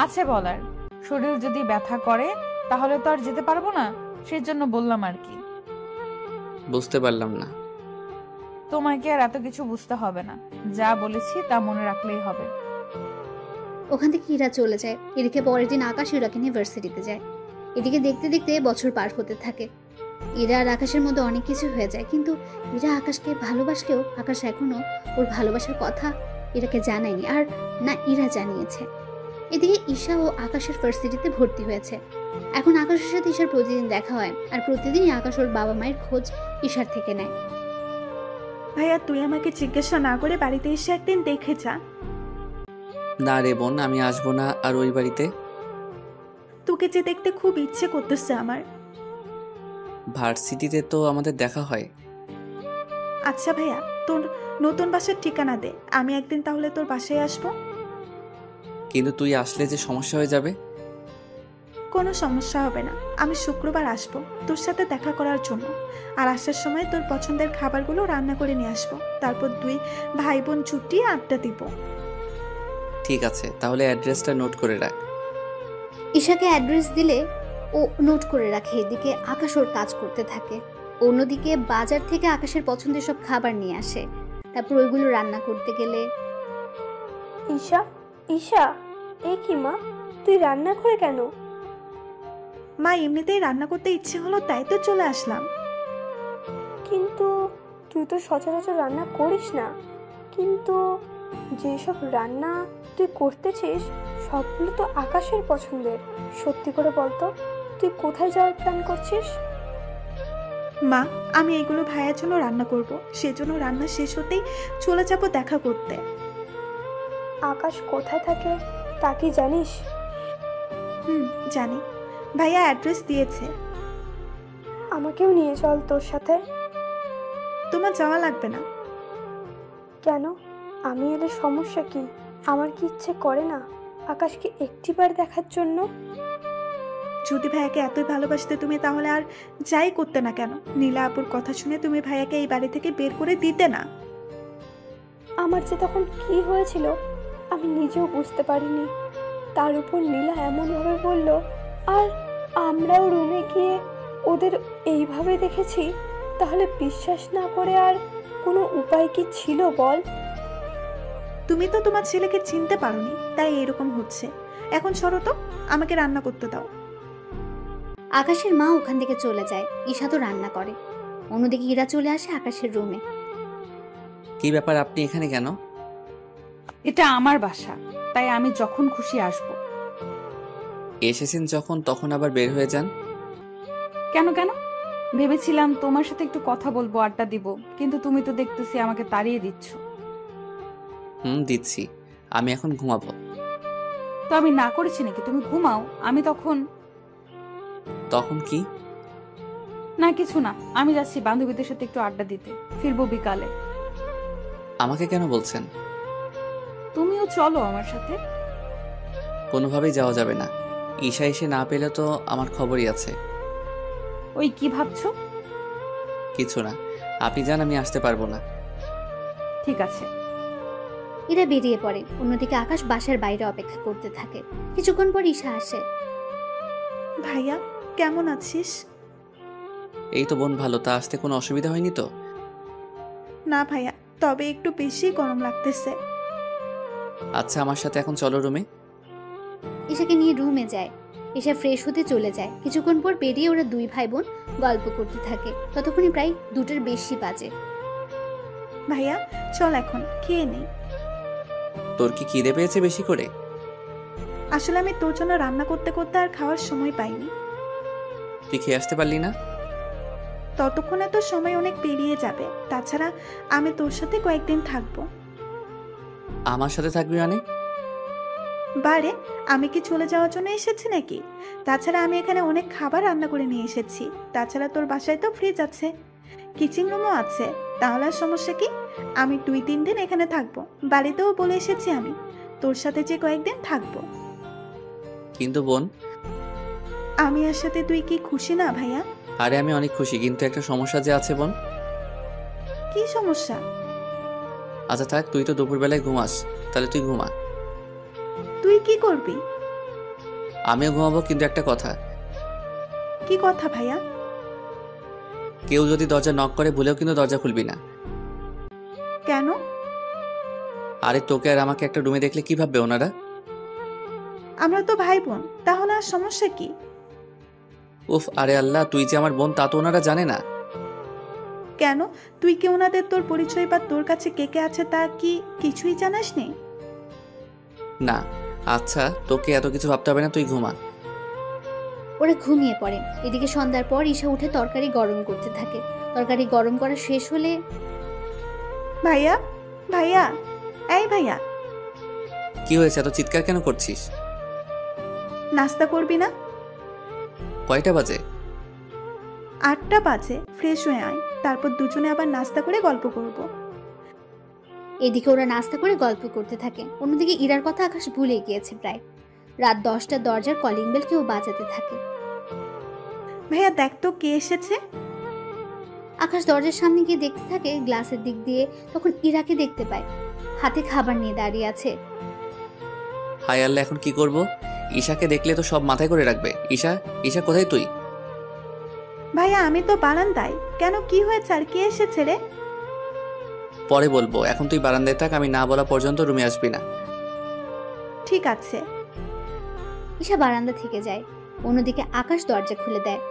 আছে বলার। শরীর যদি ব্যথা করে তাহলে তো আর যেতে পারবো না, সেই জন্য বললাম আর কি। বুঝতে পারলাম না। তোমাকে আর এত কিছু বুঝতে হবে না, যা বলেছি তা মনে রাখলেই হবে। ওখান থেকে ইরা চলে যায়। এদিকে পরের দিন আকাশ ইরাকে নিয়ে ভার্সিটিতে যায়। এদিকে দেখতে দেখতে বছর পার হতে থাকে। ইরা আর আকাশের মধ্যে অনেক কিছু হয়ে যায়, কিন্তু ইরা আকাশকে ভালোবাসলেও আকাশ এখনো ওর ভালোবাসার কথা ইরাকে জানায়নি, আর না ইরা জানিয়েছে। এদিকে ঈশা ও আকাশের ভার্সিটিতে ভর্তি হয়েছে। এখন আকাশের সাথে ঈশার প্রতিদিন দেখা হয়, আর প্রতিদিনই আকাশ ওর বাবা মায়ের খোঁজ ঈশার থেকে নেয়। ভাইয়া তুই আমাকে জিজ্ঞাসা না করে বাড়িতে এসে একদিন দেখে যা। না রে বোন, আমি আসবো না আর ওই বাড়িতে। তোকে যে দেখতে খুব ইচ্ছে করতেছে আমার। ভার্সিটিতে তো আমাদের দেখা হয়। আচ্ছা ভাইয়া, তোর নতুন বাসার ঠিকানা দে, আমি একদিন তাহলে তোর বাসায় আসবো। কিন্তু তুই আসলে যে সমস্যা হয়ে যাবে। কোনো সমস্যা হবে না, আমি শুক্রবার আসবো তোর সাথে দেখা করার জন্য। আর আসার সময় তোর পছন্দের খাবারগুলো রান্না করে নিয়ে আসবো। তারপর দুই ভাই বোন ছুটি আড্ডা দিব। ঠিক আছে, তাহলে অ্যাড্রেসটা নোট করে রাখ। ঈশাকে অ্যাড্রেস দিলে ও নোট করে রাখে। এদিকে আকাশ ওর কাজ করতে থাকে। অন্যদিকে বাজার থেকে আকাশের পছন্দের সব খাবার নিয়ে আসে। তারপর ওইগুলো রান্না করতে গেলে ঈশা, ঈশা, এ কি মা, তুই রান্না করে কেন? মা এমনিতেই রান্না করতে ইচ্ছে হলো, তাই তো চলে আসলাম। কিন্তু তুই তো সচরাচর রান্না করিস না। কিন্তু যেসব রান্না তুই করতেছিস সবগুলো তো আকাশের পছন্দের। সত্যি করে বলতো, তুই কোথায় যাওয়ার প্ল্যান করছিস? মা আমি এগুলো ভাইয়ার জন্য রান্না করব, সেজন্য রান্না শেষ হতেই চলে যাব দেখা করতে। আকাশ কোথায় থাকে তা কি জানিস? জানি, ভাইয়া অ্যাড্রেস দিয়েছে। আমাকেও নিয়ে চল তোর সাথে। তোমার যাওয়া লাগবে না। কেন? আমি এলে সমস্যা কি? আমার কি ইচ্ছে করে না আকাশকে একটিবার দেখার জন্য? যদি ভাইয়াকে এতই ভালোবাসতে তুমি, তাহলে আর যাই করতে না কেন? নীলা আপুর কথা শুনে তুমি ভাইয়াকে এই বাড়ি থেকে বের করে দিতে না। আমার যে তখন কি হয়েছিল আমি নিজেও বুঝতে পারিনি। তার উপর নীলা এমনভাবে বলল, আর আমরাও রুমে গিয়ে ওদের এইভাবে দেখেছি। তাহলে বিশ্বাস না করে আর কোনো উপায় কি ছিল বল? তুমি তো তোমার ছেলেকে চিনতে পারোনি, তাই এরকম হচ্ছে। এখন সরো তো, আমাকে রান্না করতে দাও। আকাশের মা ওখান থেকে চলে যায়। ঈশা তো রান্না করে। অন্যদিকে ইরা চলে আসে আকাশের রুমে। কি ব্যাপার, আপনি এখানে কেন? এটা আমার বাসা, তাই আমি যখন খুশি আসব। এসেছেন যখন, তখন আবার বের হয়ে যান। কেন কেন? ভেবেছিলাম তোমার সাথে একটু কথা বলবো, আড্ডা দিব, কিন্তু তুমি তো দেখতেছি আমাকে তাড়িয়ে দিচ্ছ। দিচ্ছি। আমি এখন ঘুমাবো। তো আমি না করেছি নাকি? তুমি ঘুমাও, আমি তখন কি? না কিছু না, আমি যাচ্ছি বান্ধবীদের সাথে একটু আড্ডা দিতে, ফিরবো বিকালে। আমাকে কেন বলছেন? তুমিও চলো আমার সাথে। কোনোভাবেই যাওয়া যাবে না। ঈশা এসে না পেলে তো আমার খবরই আছে। ওই কি ভাবছো? কিছু না, আপনি যান, আমি আসতে পারবো না। ঠিক আছে। ইরা বেরিয়ে পড়ে। অন্যদিকে আকাশ বাসার বাইরে অপেক্ষা করতে থাকে। কিছুক্ষণ পর ঈশা আসে। ভাইয়া কেমন আছিস? এই তো বোন, ভালো। তা আসতে কোনো অসুবিধা হয়নি তো? না ভাইয়া, তবে একটু বেশি গরম লাগতেছে। আচ্ছা, আমার সাথে এখন চলো রুমে। ঈশাকে নিয়ে রুমে যায়। ঈশা ফ্রেশ হতে চলে যায়। কিছুক্ষণ পর বেরিয়ে ওরা দুই ভাই বোন গল্প করতে থাকে। ততক্ষণে প্রায় 2টার বেশি বাজে। ভাইয়া চল এখন খেয়ে নেই। তোর কি খিদে পেয়েছে বেশি করে? আসলে আমি তোর জন্য রান্না করতে করতে আর খাওয়ার সময় পাইনি। তুই খেয়ে আসতে পারলি না? ততক্ষণে তো সময় অনেক পেরিয়ে যাবে। তাছাড়া আমি তোর সাথে কয়েকদিন থাকবো। আমার সাথে থাকবি মানে? বারে, আমি কি চলে যাওয়ার জন্য এসেছি নাকি? তাছাড়া আমি এখানে অনেক খাবার রান্না করে নিয়ে এসেছি। তাছাড়া তোর বাসায় তো ফ্রিজ আছে, কিচেন রুমও আছে। তাহলে আর সমস্যা কি? আমি 2-3 দিন এখানে থাকবো। বাড়িতেও বলে এসেছি আমি তোর সাথে যে কয়েকদিন থাকবো। কিন্তু বোন, আমি এর সাথে তুই কি খুশি না ভাইয়া? আরে আমি অনেক খুশি, কিন্তু একটা সমস্যা যে আছে বোন। কি সমস্যা? আচ্ছা থাক, তুই তো দুপুরবেলায় ঘুমাস, তাহলে তুই ঘুমা। তুই কি করবি? আমিও ঘুমাবো, কিন্তু একটা কথা। কি কথা ভাইয়া? কেউ যদি দরজা নক করে ভুলেও কিন্তু দরজা খুলবি না। কেন? আরে তোকে আর আমাকে একটা রুমে দেখলে কি ভাববে ওনারা? আমরা তো ভাই বোন, তাহলে আর সমস্যা কি? উফ, আরে আল্লাহ, তুই যে আমার বোন তা তো ওনারা জানে না। কেন? তুই কি ওনাদের তোর পরিচয় বা তোর কাছে কে কে আছে তা কি কিছুই জানাস নি? না। আচ্ছা, তোকে এত কিছু ভাবতে হবে না, তুই ঘুমা। ওরা ঘুমিয়ে পড়ে। এদিকে সন্ধ্যার পর ঈশা উঠে তরকারি গরম করতে থাকে। তরকারি গরম করা শেষ হলে, ভাইয়া ভাইয়া, এই ভাইয়া, কি হয়েছে, এত চিৎকার কেন করছিস? নাস্তা করবি না? কয়টা বাজে? 8টা বাজে। ফ্রেশ হয়ে আয়, তারপর দুজনে আবার নাস্তা করে গল্প করব। এদিকে ওরা নাস্তা করে গল্প করতে থাকে। অন্যদিকে ইরার কথা আকাশ ভুলে গিয়েছে প্রায়। রাত 10টা দরজার কলিং বেল কেউ বাজাতে থাকে। ভাইয়া দেখ তো কে এসেছে। আকাশ দরজার সামনে গিয়ে দেখতে থাকে গ্লাসের দিক দিয়ে। তখন ইরাকে দেখতে পায়, হাতে খাবার নিয়ে দাঁড়িয়ে আছে। হায় আল্লাহ, এখন কি করব? ঈশাকে দেখলে তো সব মাথায় করে রাখবে। ঈশা, ঈশা কোথায় তুই? ভাইয়া আমি তো বারান্দায়। কেন, কি হয়েছে আর কে এসেছে রে? পরে বলবো, এখন তুই বারান্দায় থাক, আমি না বলা পর্যন্ত রুমে আসবি না। ঠিক আছে। ঈশা বারান্দা থেকে যায়। অন্যদিকে আকাশ দরজা খুলে দেয়।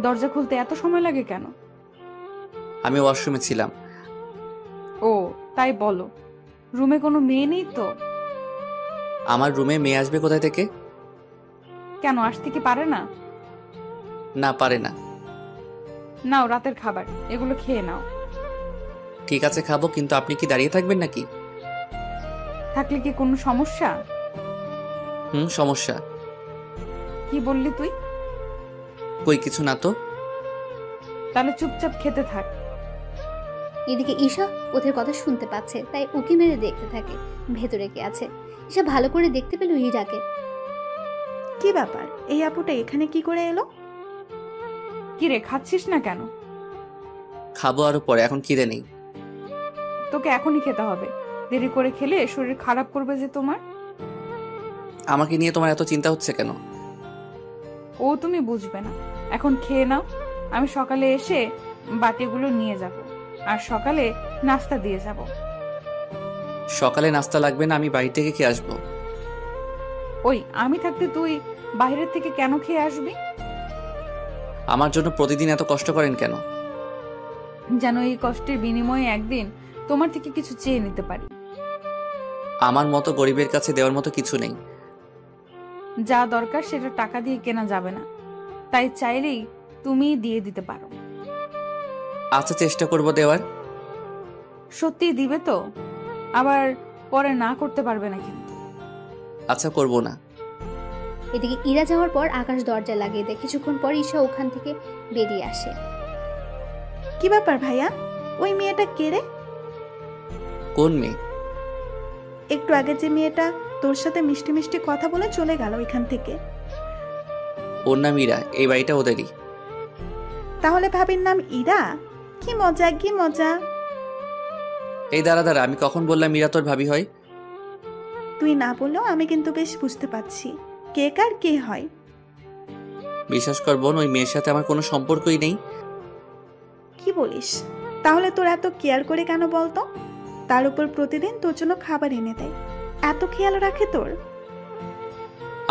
দরজা খুলতে এত সময় লাগে কেন? আমি ওয়াশরুমে ছিলাম। ও তাই বলো। রুমে কোনো মেয়ে নেই তো? আমার রুমে মেয়ে আসবে কোথায় থেকে? কেন, আসতে কি পারে না? না, পারে না। নাও রাতের খাবার, এগুলো খেয়ে নাও। ঠিক আছে, খাবো, কিন্তু আপনি কি দাঁড়িয়ে থাকবেন নাকি? থাকলে কি কোনো সমস্যা? সমস্যা। কি বললি তুই? কই কিছু না তো। তাহলে চুপচাপ খেতে থাক। এদিকে ঈশা ওদের কথা শুনতে পাচ্ছে, তাই উকি মেরে দেখতে থাকে ভেতরে কে আছে। ঈশা ভালো করে দেখতে পেল ইরাকে। কি ব্যাপার, এই আপুটা এখানে কি করে এলো? কি রে, খাচ্ছিস না কেন? খাবো আরো পরে, এখন খিদে নেই। তোকে এখনই খেতে হবে, দেরি করে খেলে শরীর খারাপ করবে যে তোমার। আমাকে নিয়ে তোমার এত চিন্তা হচ্ছে কেন? ও তুমি বুঝবে না, এখন খেয়ে নাও। আমি সকালে এসে বাটিগুলো নিয়ে যাব, আর সকালে নাস্তা দিয়ে যাব। সকালে নাস্তা লাগবে না, আমি বাড়ি থেকে খেয়ে আসবো। ওই আমি থাকতে তুই বাইরের থেকে কেন খেয়ে আসবি? আমার জন্য প্রতিদিন এত কষ্ট করেন কেন? যেন এই কষ্টের বিনিময়ে একদিন তোমার থেকে কিছু চেয়ে নিতে পারি। আমার মতো গরিবের কাছে দেওয়ার মতো কিছু নেই। যা দরকার সেটা টাকা দিয়ে কেনা যাবে না, তাই চাইলেই তুমি দিয়ে দিতে পারো। আচ্ছা, চেষ্টা করব দেওয়ার। সত্যি দিবে তো? আবার পরে না করতে পারবে না কিন্তু। আচ্ছা, করব না। এদিকে ইরা যাওয়ার পর আকাশ দরজা লাগিয়ে দেয়। কিছুক্ষণ পর ঈশা ওখান থেকে বেরিয়ে আসে। কি ব্যাপার ভাইয়া, ওই মেয়েটা কে রে? কোন মেয়ে? একটু আগে যে মেয়েটা তোর সাথে মিষ্টি মিষ্টি কথা বলে চলে গেল এখান থেকে। ওর নাম ইরা, এই বাড়িটা ওদেরই। তাহলে ভাবির নাম ইরা? কি মজা, কি মজা। এই দাঁড়া, আমি কখন বললাম ইরা তোর ভাবি হয়? তুই না বললেও আমি কিন্তু বেশ বুঝতে পারছি কে কার কে হয়। বিশ্বাস কর বোন, ওই মেয়ের সাথে আমার কোনো সম্পর্কই নেই। কি বলিস? তাহলে তোর এত কেয়ার করে কেন বলতো? তার উপর প্রতিদিন তোর জন্য খাবার এনে দেয়, এত খেয়াল রাখে তোর।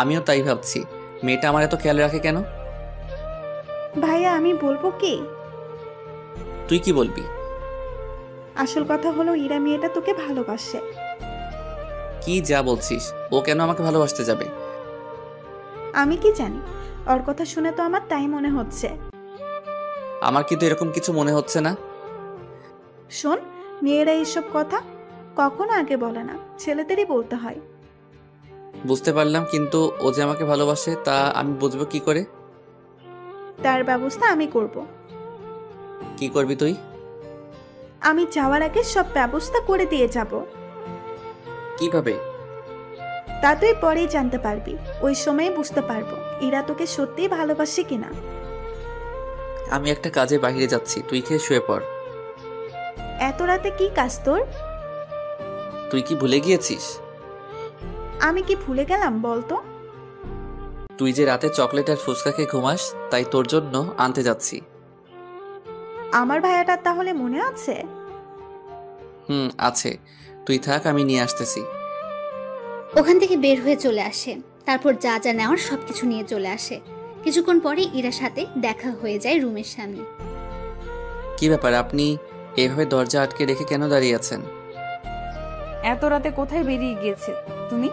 আমিও তাই ভাবছি, মেয়েটা আমার এত খেয়াল রাখে কেন? ভাইয়া আমি বলবো কি? তুই কি বলবি? আসল কথা হলো ইরা মেয়েটা তোকে ভালোবাসে। কি যা বলছিস? ও কেন আমাকে ভালোবাসতে যাবে? আমি কি জানি, ওর কথা শুনে তো আমার তাই মনে হচ্ছে। আমার কিন্তু এরকম কিছু মনে হচ্ছে না। শোন, মেয়েরা এইসব কথা কখনো আগে বলে না, ছেলেদেরই বলতে হয়। বুঝতে পারলাম, কিন্তু ও যে আমাকে ভালোবাসে তা আমি বুঝবো কি করে? তার ব্যবস্থা আমি করব। কি করবি তুই? আমি যাওয়ার আগে সব ব্যবস্থা করে দিয়ে যাব। কিভাবে? তা তুই পরেই জানতে পারবি, ওই সময় বুঝতে পারবো ইরা তোকে সত্যিই ভালোবাসে কিনা। আমি একটা কাজে বাইরে যাচ্ছি, তুই খেয়ে শুয়ে পড়। এত রাতে কি কাজ তোর? তুই কি ভুলে গিয়েছিস? আমি কি ভুলে গেলাম বলতো? তুই যে রাতে চকলেট আর ফুচকা খেয়ে ঘুমাস, তাই তোর জন্য আনতে যাচ্ছি। আমার ভাইয়াটা তাহলে মনে আছে? আছে। তুই থাক, আমি নিয়ে আসতেছি। ওখান থেকে বের হয়ে চলে আসে। তারপর যা যা নেওয়ার সবকিছু নিয়ে চলে আসে। কিছুক্ষণ পরে ইরার সাথে দেখা হয়ে যায় রুমের সামনে। কি ব্যাপার, আপনি এভাবে দরজা আটকে রেখে কেন দাঁড়িয়ে আছেন? এত রাতে কোথায় বেরিয়ে গিয়েছে তুমি?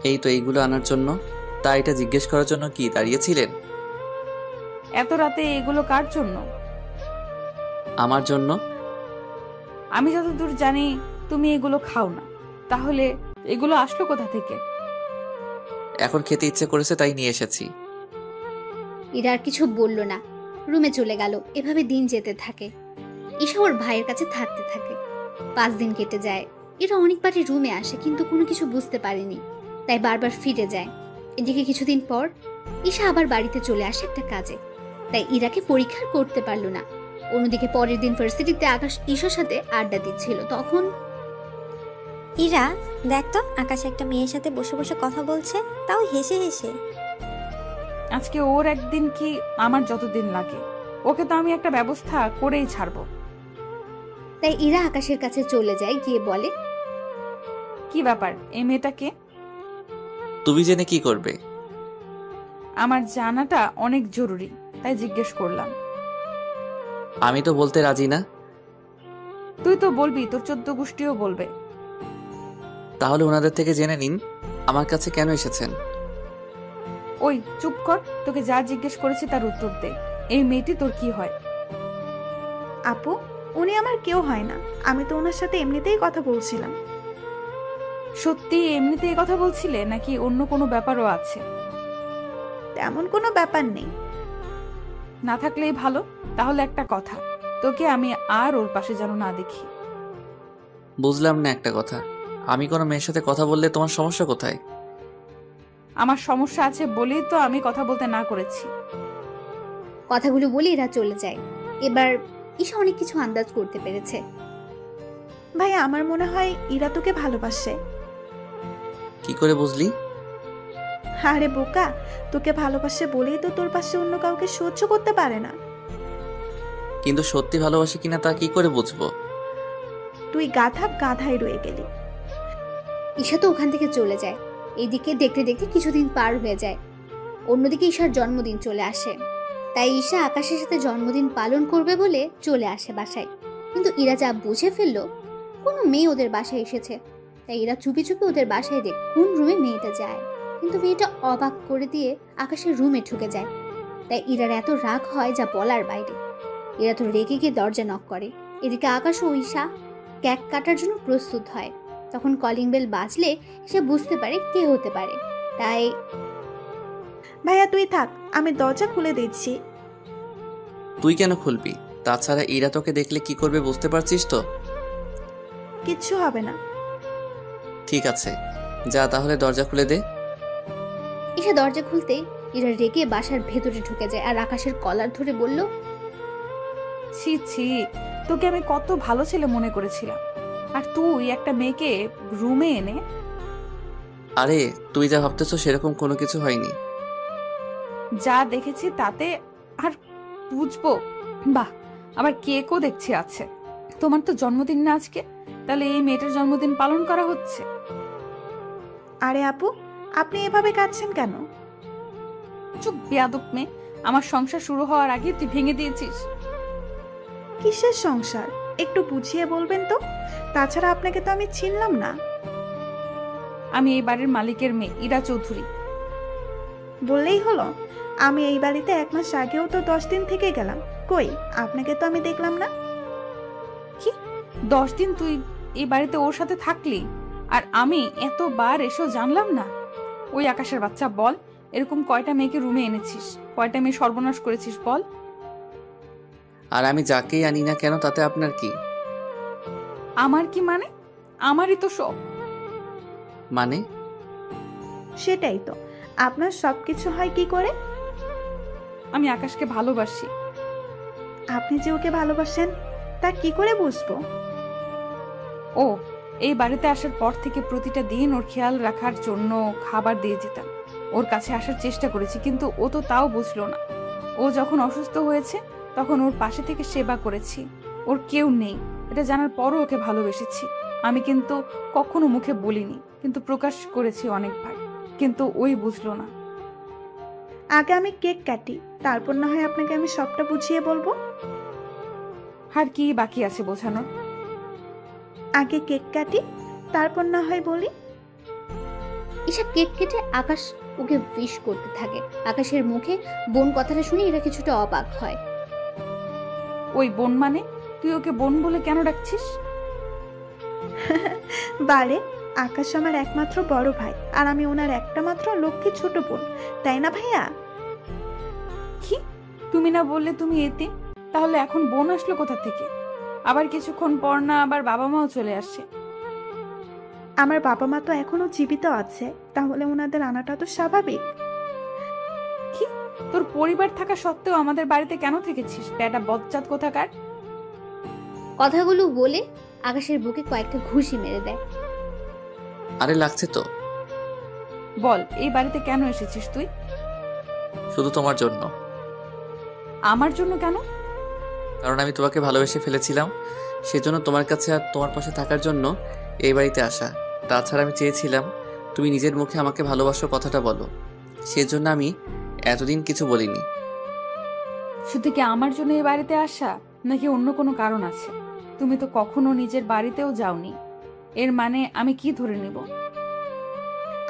এই তো এইগুলো আনার জন্য। তা এটা জিজ্ঞেস করার জন্য কি দাঁড়িয়েছিলেন? এত রাতে এগুলো কার জন্য? আমার জন্য। আমি যতদূর জানি তুমি এগুলো খাও না, তাহলে এগুলো আসলো কোথা থেকে? এখন খেতে ইচ্ছে করেছে তাই নিয়ে এসেছি। ইরা আর কিছু বলল না, রুমে চলে গেল। এভাবে দিন যেতে থাকে। ঈশা ওর ভাইয়ের কাছে থাকতে থাকে। 5 দিন কেটে যায়। এরা অনেকবারই রুমে আসে, কিন্তু কোনো কিছু বুঝতে পারেনি, তাই বারবার ফিরে যায়। এদিকে কিছুদিন পর ঈশা আবার বাড়িতে চলে আসে একটা কাজে, তাই ইরাকে পরীক্ষা করতে পারল না। অন্যদিকে পরের দিন ভার্সিটিতে আকাশ ঈশার সাথে আড্ডা দিচ্ছিল। তখন ইরা, দেখ তো আকাশ একটা মেয়ের সাথে বসে বসে কথা বলছে, তাও হেসে হেসে। আজকে ওর একদিন কি আমার যতদিন লাগে, ওকে তো আমি একটা ব্যবস্থা করেই ছাড়বো। তাই ইরা আকাশের কাছে চলে যায়, গিয়ে বলে, কি ব্যাপার, এই মেয়েটাকে? তুমি জেনে কি করবে? আমার জানাটা অনেক জরুরি, তাই জিজ্ঞেস করলাম। আমি তো বলতে রাজি না। তুই তো বলবি, তোর 14 গোষ্ঠীও বলবে। তাহলে ওনাদের থেকে জেনে নিন আমার কাছে কেন এসেছেন। ওই চুপ কর, তোকে যা জিজ্ঞেস করেছি তার উত্তর দে। এই মেয়েটি তোর কি হয়? আপু, উনি আমার কেউ হয় না, আমি তো ওনার সাথে এমনিতেই কথা বলছিলাম। সত্যি এমনিতেই কথা বলছিলে নাকি অন্য কোনো ব্যাপারও আছে? তেমন কোনো ব্যাপার নেই। না থাকলেই ভালো। তাহলে একটা কথা, তোকে আমি আর ওর পাশে যেন না দেখি। বুঝলাম না একটা কথা, আমি কোনো মেয়ের সাথে কথা বললে তোমার সমস্যা কোথায়? আমার সমস্যা আছে বলেই তো আমি কথা বলতে না করেছি। কথাগুলো বলে এরা চলে যায়। এবার ঈশা অনেক কিছু আন্দাজ করতে পেরেছে। ভাই, আমার মনে হয় ইরা তোকে ভালোবাসে। কি করে বুঝলি? আরে বোকা, তোকে ভালোবাসে বলেই তো তোর পাশে অন্য কাউকে সহ্য করতে পারে না। কিন্তু সত্যি ভালোবাসে কিনা তা কি করে বুঝবো? তুই গাধাই রয়ে গেলি। ঈশা তো ওখান থেকে চলে যায়। এইদিকে দেখতে দেখতে কিছুদিন পার হয়ে যায়। অন্যদিকে ঈশার জন্মদিন চলে আসে। তাই ঈশা আকাশের সাথে জন্মদিন পালন করবে বলে চলে আসে বাসায়। কিন্তু ইরা যা বুঝে ফেললো কোনো মেয়ে ওদের বাসায় এসেছে, তাই এরা চুপি চুপি ওদের বাসায় দেখ কোন রুমে মেয়েটা যায়। কিন্তু মেয়েটা অবাক করে দিয়ে আকাশের রুমে ঢুকে যায়। তাই ইরার এত রাগ হয় যা বলার বাইরে। এরা তো রেগে গিয়ে দরজা নক করে। এদিকে আকাশ ও ঈশা কেক কাটার জন্য প্রস্তুত হয়। তখন কলিং বেল বাজলে সে বুঝতে পারে কে হতে পারে। তাই ভাইয়া তুই থাক, আমি দরজা খুলে দিচ্ছি। তুই কেন খুলবি? তাছাড়া ইরা তোকে দেখলে কি করবে বুঝতে পারছিস তো? কিচ্ছু হবে না। ঠিক আছে, যা তাহলে দরজা খুলে দে। ঈশা দরজা খুলতে ইরা রেগে বাসার ভেতরে ঢুকে যায় আর আকাশের কলার ধরে বলল, ছি ছি, তোকে আমি কত ভালো ছেলে মনে করেছিলাম, আর তুই একটা মেয়েকে রুমে এনে। আরে তুই যা ভাবতেছো সেরকম কোনো কিছু হয়নি। যা দেখেছি তাতে আর বুঝবো? বাহ, আবার কেকও দেখছি আছে। তোমার তো জন্মদিন না আজকে, তাহলে এই মেয়েটার জন্মদিন পালন করা হচ্ছে? আরে আপু, আপনি এভাবে কাঁদছেন কেন? চুপ বেয়াদব মেয়ে, আমার সংসার শুরু হওয়ার আগে তুই ভেঙে দিয়েছিস। কিসের সংসার? একটু বুঝিয়ে বলবেন তো। তাছাড়া আপনাকে তো আমি চিনলাম না। আমি এই বাড়ির মালিকের মেয়ে ইরা চৌধুরী। বললেই হলো? আমি এই বাড়িতে 1 মাস আগেও তো 10 দিন থেকে গেলাম। কই, আপনাকে তো আমি দেখলাম না। কি 10 দিন তুই এই বাড়িতে ওর সাথে থাকলি, আর আমি এতবার এসেও জানলাম না? ওই আকাশের বাচ্চা, বল এরকম কয়টা মেয়েকে রুমে এনেছিস? কয়টা মেয়ে সর্বনাশ করেছিস বল? আর আমি যাকেই আনি না কেন তাতে আপনার কি? আমার কি মানে? আমারই তো সব। মানে? সেটাই তো, আপনার সবকিছু হয় কি করে? আমি আকাশকে ভালোবাসি। আপনি যে ওকে ভালোবাসেন তা কি করে বুঝবো? ও এই বাড়িতে আসার পর থেকে প্রতিটা দিন ওর খেয়াল রাখার জন্য খাবার দিয়ে যেতাম, ওর কাছে আসার চেষ্টা করেছি, কিন্তু ও তো তাও বুঝলো না। ও যখন অসুস্থ হয়েছে তখন ওর পাশে থেকে সেবা করেছি। ওর কেউ নেই এটা জানার পরও ওকে ভালোবেসেছি। আমি কিন্তু কখনো মুখে বলিনি, কিন্তু প্রকাশ করেছি অনেকবার, কিন্তু ওই বুঝলো না। আগে আমি কেক কাটি, তারপর না হয় আপনাকে আমি সবটা বুঝিয়ে বলবো। আর কি বাকি আছে বোঝানোর? আগে কেক কাটি, তারপর না হয় বলি। ঈশা কেক কেটে আকাশ ওকে উইশ করতে থাকে। আকাশের মুখে বোন কথাটা শুনে এরা কিছুটা অবাক হয়। ওই বোন মানে? তুই ওকে বোন বলে কেন ডাকছিস? বারে, আকাশ আমার একমাত্র বড় ভাই, আর আমি ওনার একটা মাত্র লক্ষ্মী ছোট বোন, তাই না ভাইয়া? কি তুমি না বললে তুমি এতিম? তাহলে এখন বোন আসলো কোথা থেকে? আবার কিছুক্ষণ পর না আবার বাবা মাও চলে আসে। আমার বাবা মা তো এখনো জীবিত আছে, তাহলে ওনাদের আনাটা তো স্বাভাবিক। কি তোর পরিবার থাকা সত্ত্বেও আমাদের বাড়িতে কেন থেকেছিস? বেটা বজ্জাত কোথাকার। কথাগুলো বলে আকাশের বুকে কয়েকটা ঘুষি মেরে দেয়। আরে লাগছে তো। বল এই বাড়িতে কেন এসেছিস তুই? শুধু তোমার জন্য। আমার জন্য কেন? কারণ আমি তোমাকে ভালোবেসে ফেলেছিলাম, সেজন্য তোমার কাছে আর তোমার পাশে থাকার জন্য এই বাড়িতে আসা। তাছাড়া আমি চেয়েছিলাম তুমি নিজের মুখে আমাকে ভালোবাসো কথাটা বলো, সেজন্য আমি এতদিন কিছু বলিনি। শুধু কি আমার জন্য এই বাড়িতে আসা, নাকি অন্য কোনো কারণ আছে? তুমি তো কখনো নিজের বাড়িতেও যাওনি, এর মানে আমি কি ধরে নিব?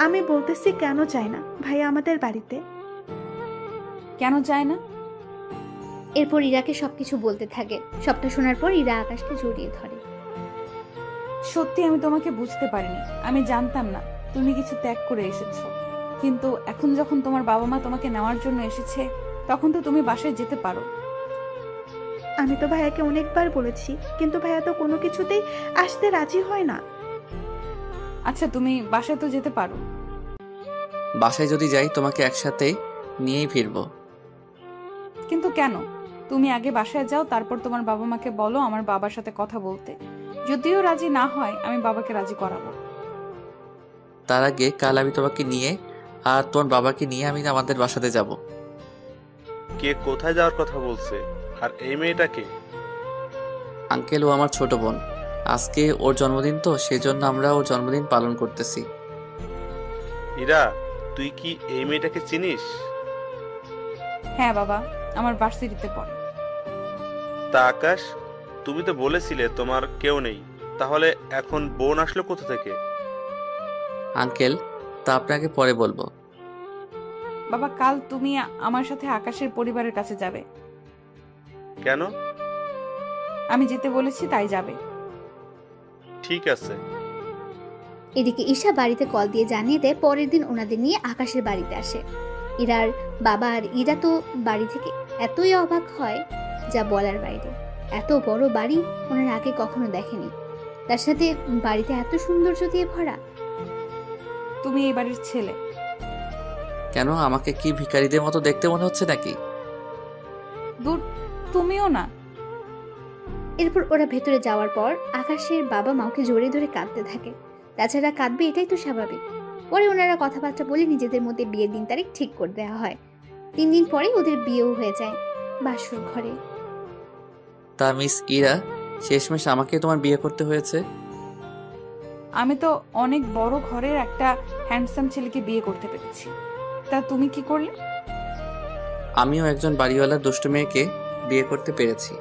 আমি বলতেছি কেন চাই না ভাইয়া আমাদের বাড়িতে? কেন চায় না? এরপর ইরাকে সবকিছু বলতে থাকে। সবটা শোনার পর ইরা আকাশকে জড়িয়ে ধরে। সত্যি আমি তোমাকে বুঝতে পারিনি। আমি জানতাম না তুমি কিছু ত্যাগ করে এসেছো, কিন্তু এখন যখন তোমার বাবা মা তোমাকে নেওয়ার জন্য এসেছে তখন তো তুমি বাসায় যেতে পারো। আমি তো ভাইয়াকে অনেকবার বলেছি, কিন্তু ভাইয়া তো কোনো কিছুতেই আসতে রাজি হয় না। আচ্ছা তুমি বাসায় তো যেতে পারো। বাসায় যদি যাই তোমাকে একসাথে নিয়েই ফিরবো। কিন্তু কেন? তুমি আগে বাসায় যাও, তারপর তোমার বাবা মাকে বলো আমার বাবার সাথে কথা বলতে। যদিও রাজি না হয় আমি বাবাকে রাজি করাবো। তার আগে কাল আমি তোমাকে নিয়ে আর তোমার বাবাকে নিয়ে আমি আমাদের বাসাতে যাব। কে কোথায় যাওয়ার কথা বলছে? আর এই মেয়েটাকে? আঙ্কেল, ও আমার ছোট বোন। আজকে ওর জন্মদিন তো, সেজন্য আমরা ওর জন্মদিন পালন করতেছি। ইরা, তুই কি এই মেয়েটাকে চিনিস? হ্যাঁ বাবা, আমার ভার্সিটিতে পড়ে। তা আকাশ, তুমি তো বলেছিলে তোমার কেউ নেই, তাহলে এখন বোন আসলো কোথা থেকে? আঙ্কেল, তা আপনাকে পরে বলবো। বাবা, কাল তুমি আমার সাথে আকাশের পরিবারের কাছে যাবে। কেন? আমি যেতে বলেছি তাই যাবে। ঠিক আছে। এদিকে ঈশা বাড়িতে কল দিয়ে জানিয়ে দেয় পরের দিন ওনাদের নিয়ে আকাশের বাড়িতে আসে। ইরার বাবা আর ইরা তো বাড়ি থেকে এতই অবাক হয় যা বলার বাইরে। এত বড় বাড়ি ওনার আগে কখনো দেখেনি, তার সাথে বাড়িতে এত সৌন্দর্য দিয়ে ভরা। তুমি এই বাড়ির ছেলে। কেন, আমাকে কি ভিখারিদের মতো দেখতে মনে হচ্ছে নাকি? দূর, তুমিও না। এরপর ওরা ভেতরে যাওয়ার পর আকাশের বাবা মাকে জড়িয়ে ধরে কাঁদতে থাকে। তাছাড়া কাঁদবে এটাই তো স্বাভাবিক। পরে ওনারা কথাবার্তা বলে নিজেদের মধ্যে বিয়ের দিন তারিখ ঠিক করে দেওয়া হয়। 3 দিন পরে ওদের বিয়েও হয়ে যায় বাসর ঘরে। তা মিস ইরা, শেষমেশ আমাকে তোমার বিয়ে করতে হয়েছে? আমি তো অনেক বড় ঘরের একটা হ্যান্ডসাম ছেলেকে বিয়ে করতে পেরেছি। তা তুমি কি করলে? আমিও একজন বাড়িওয়ালার দুষ্টু মেয়েকে বিয়ে করতে পেরেছি।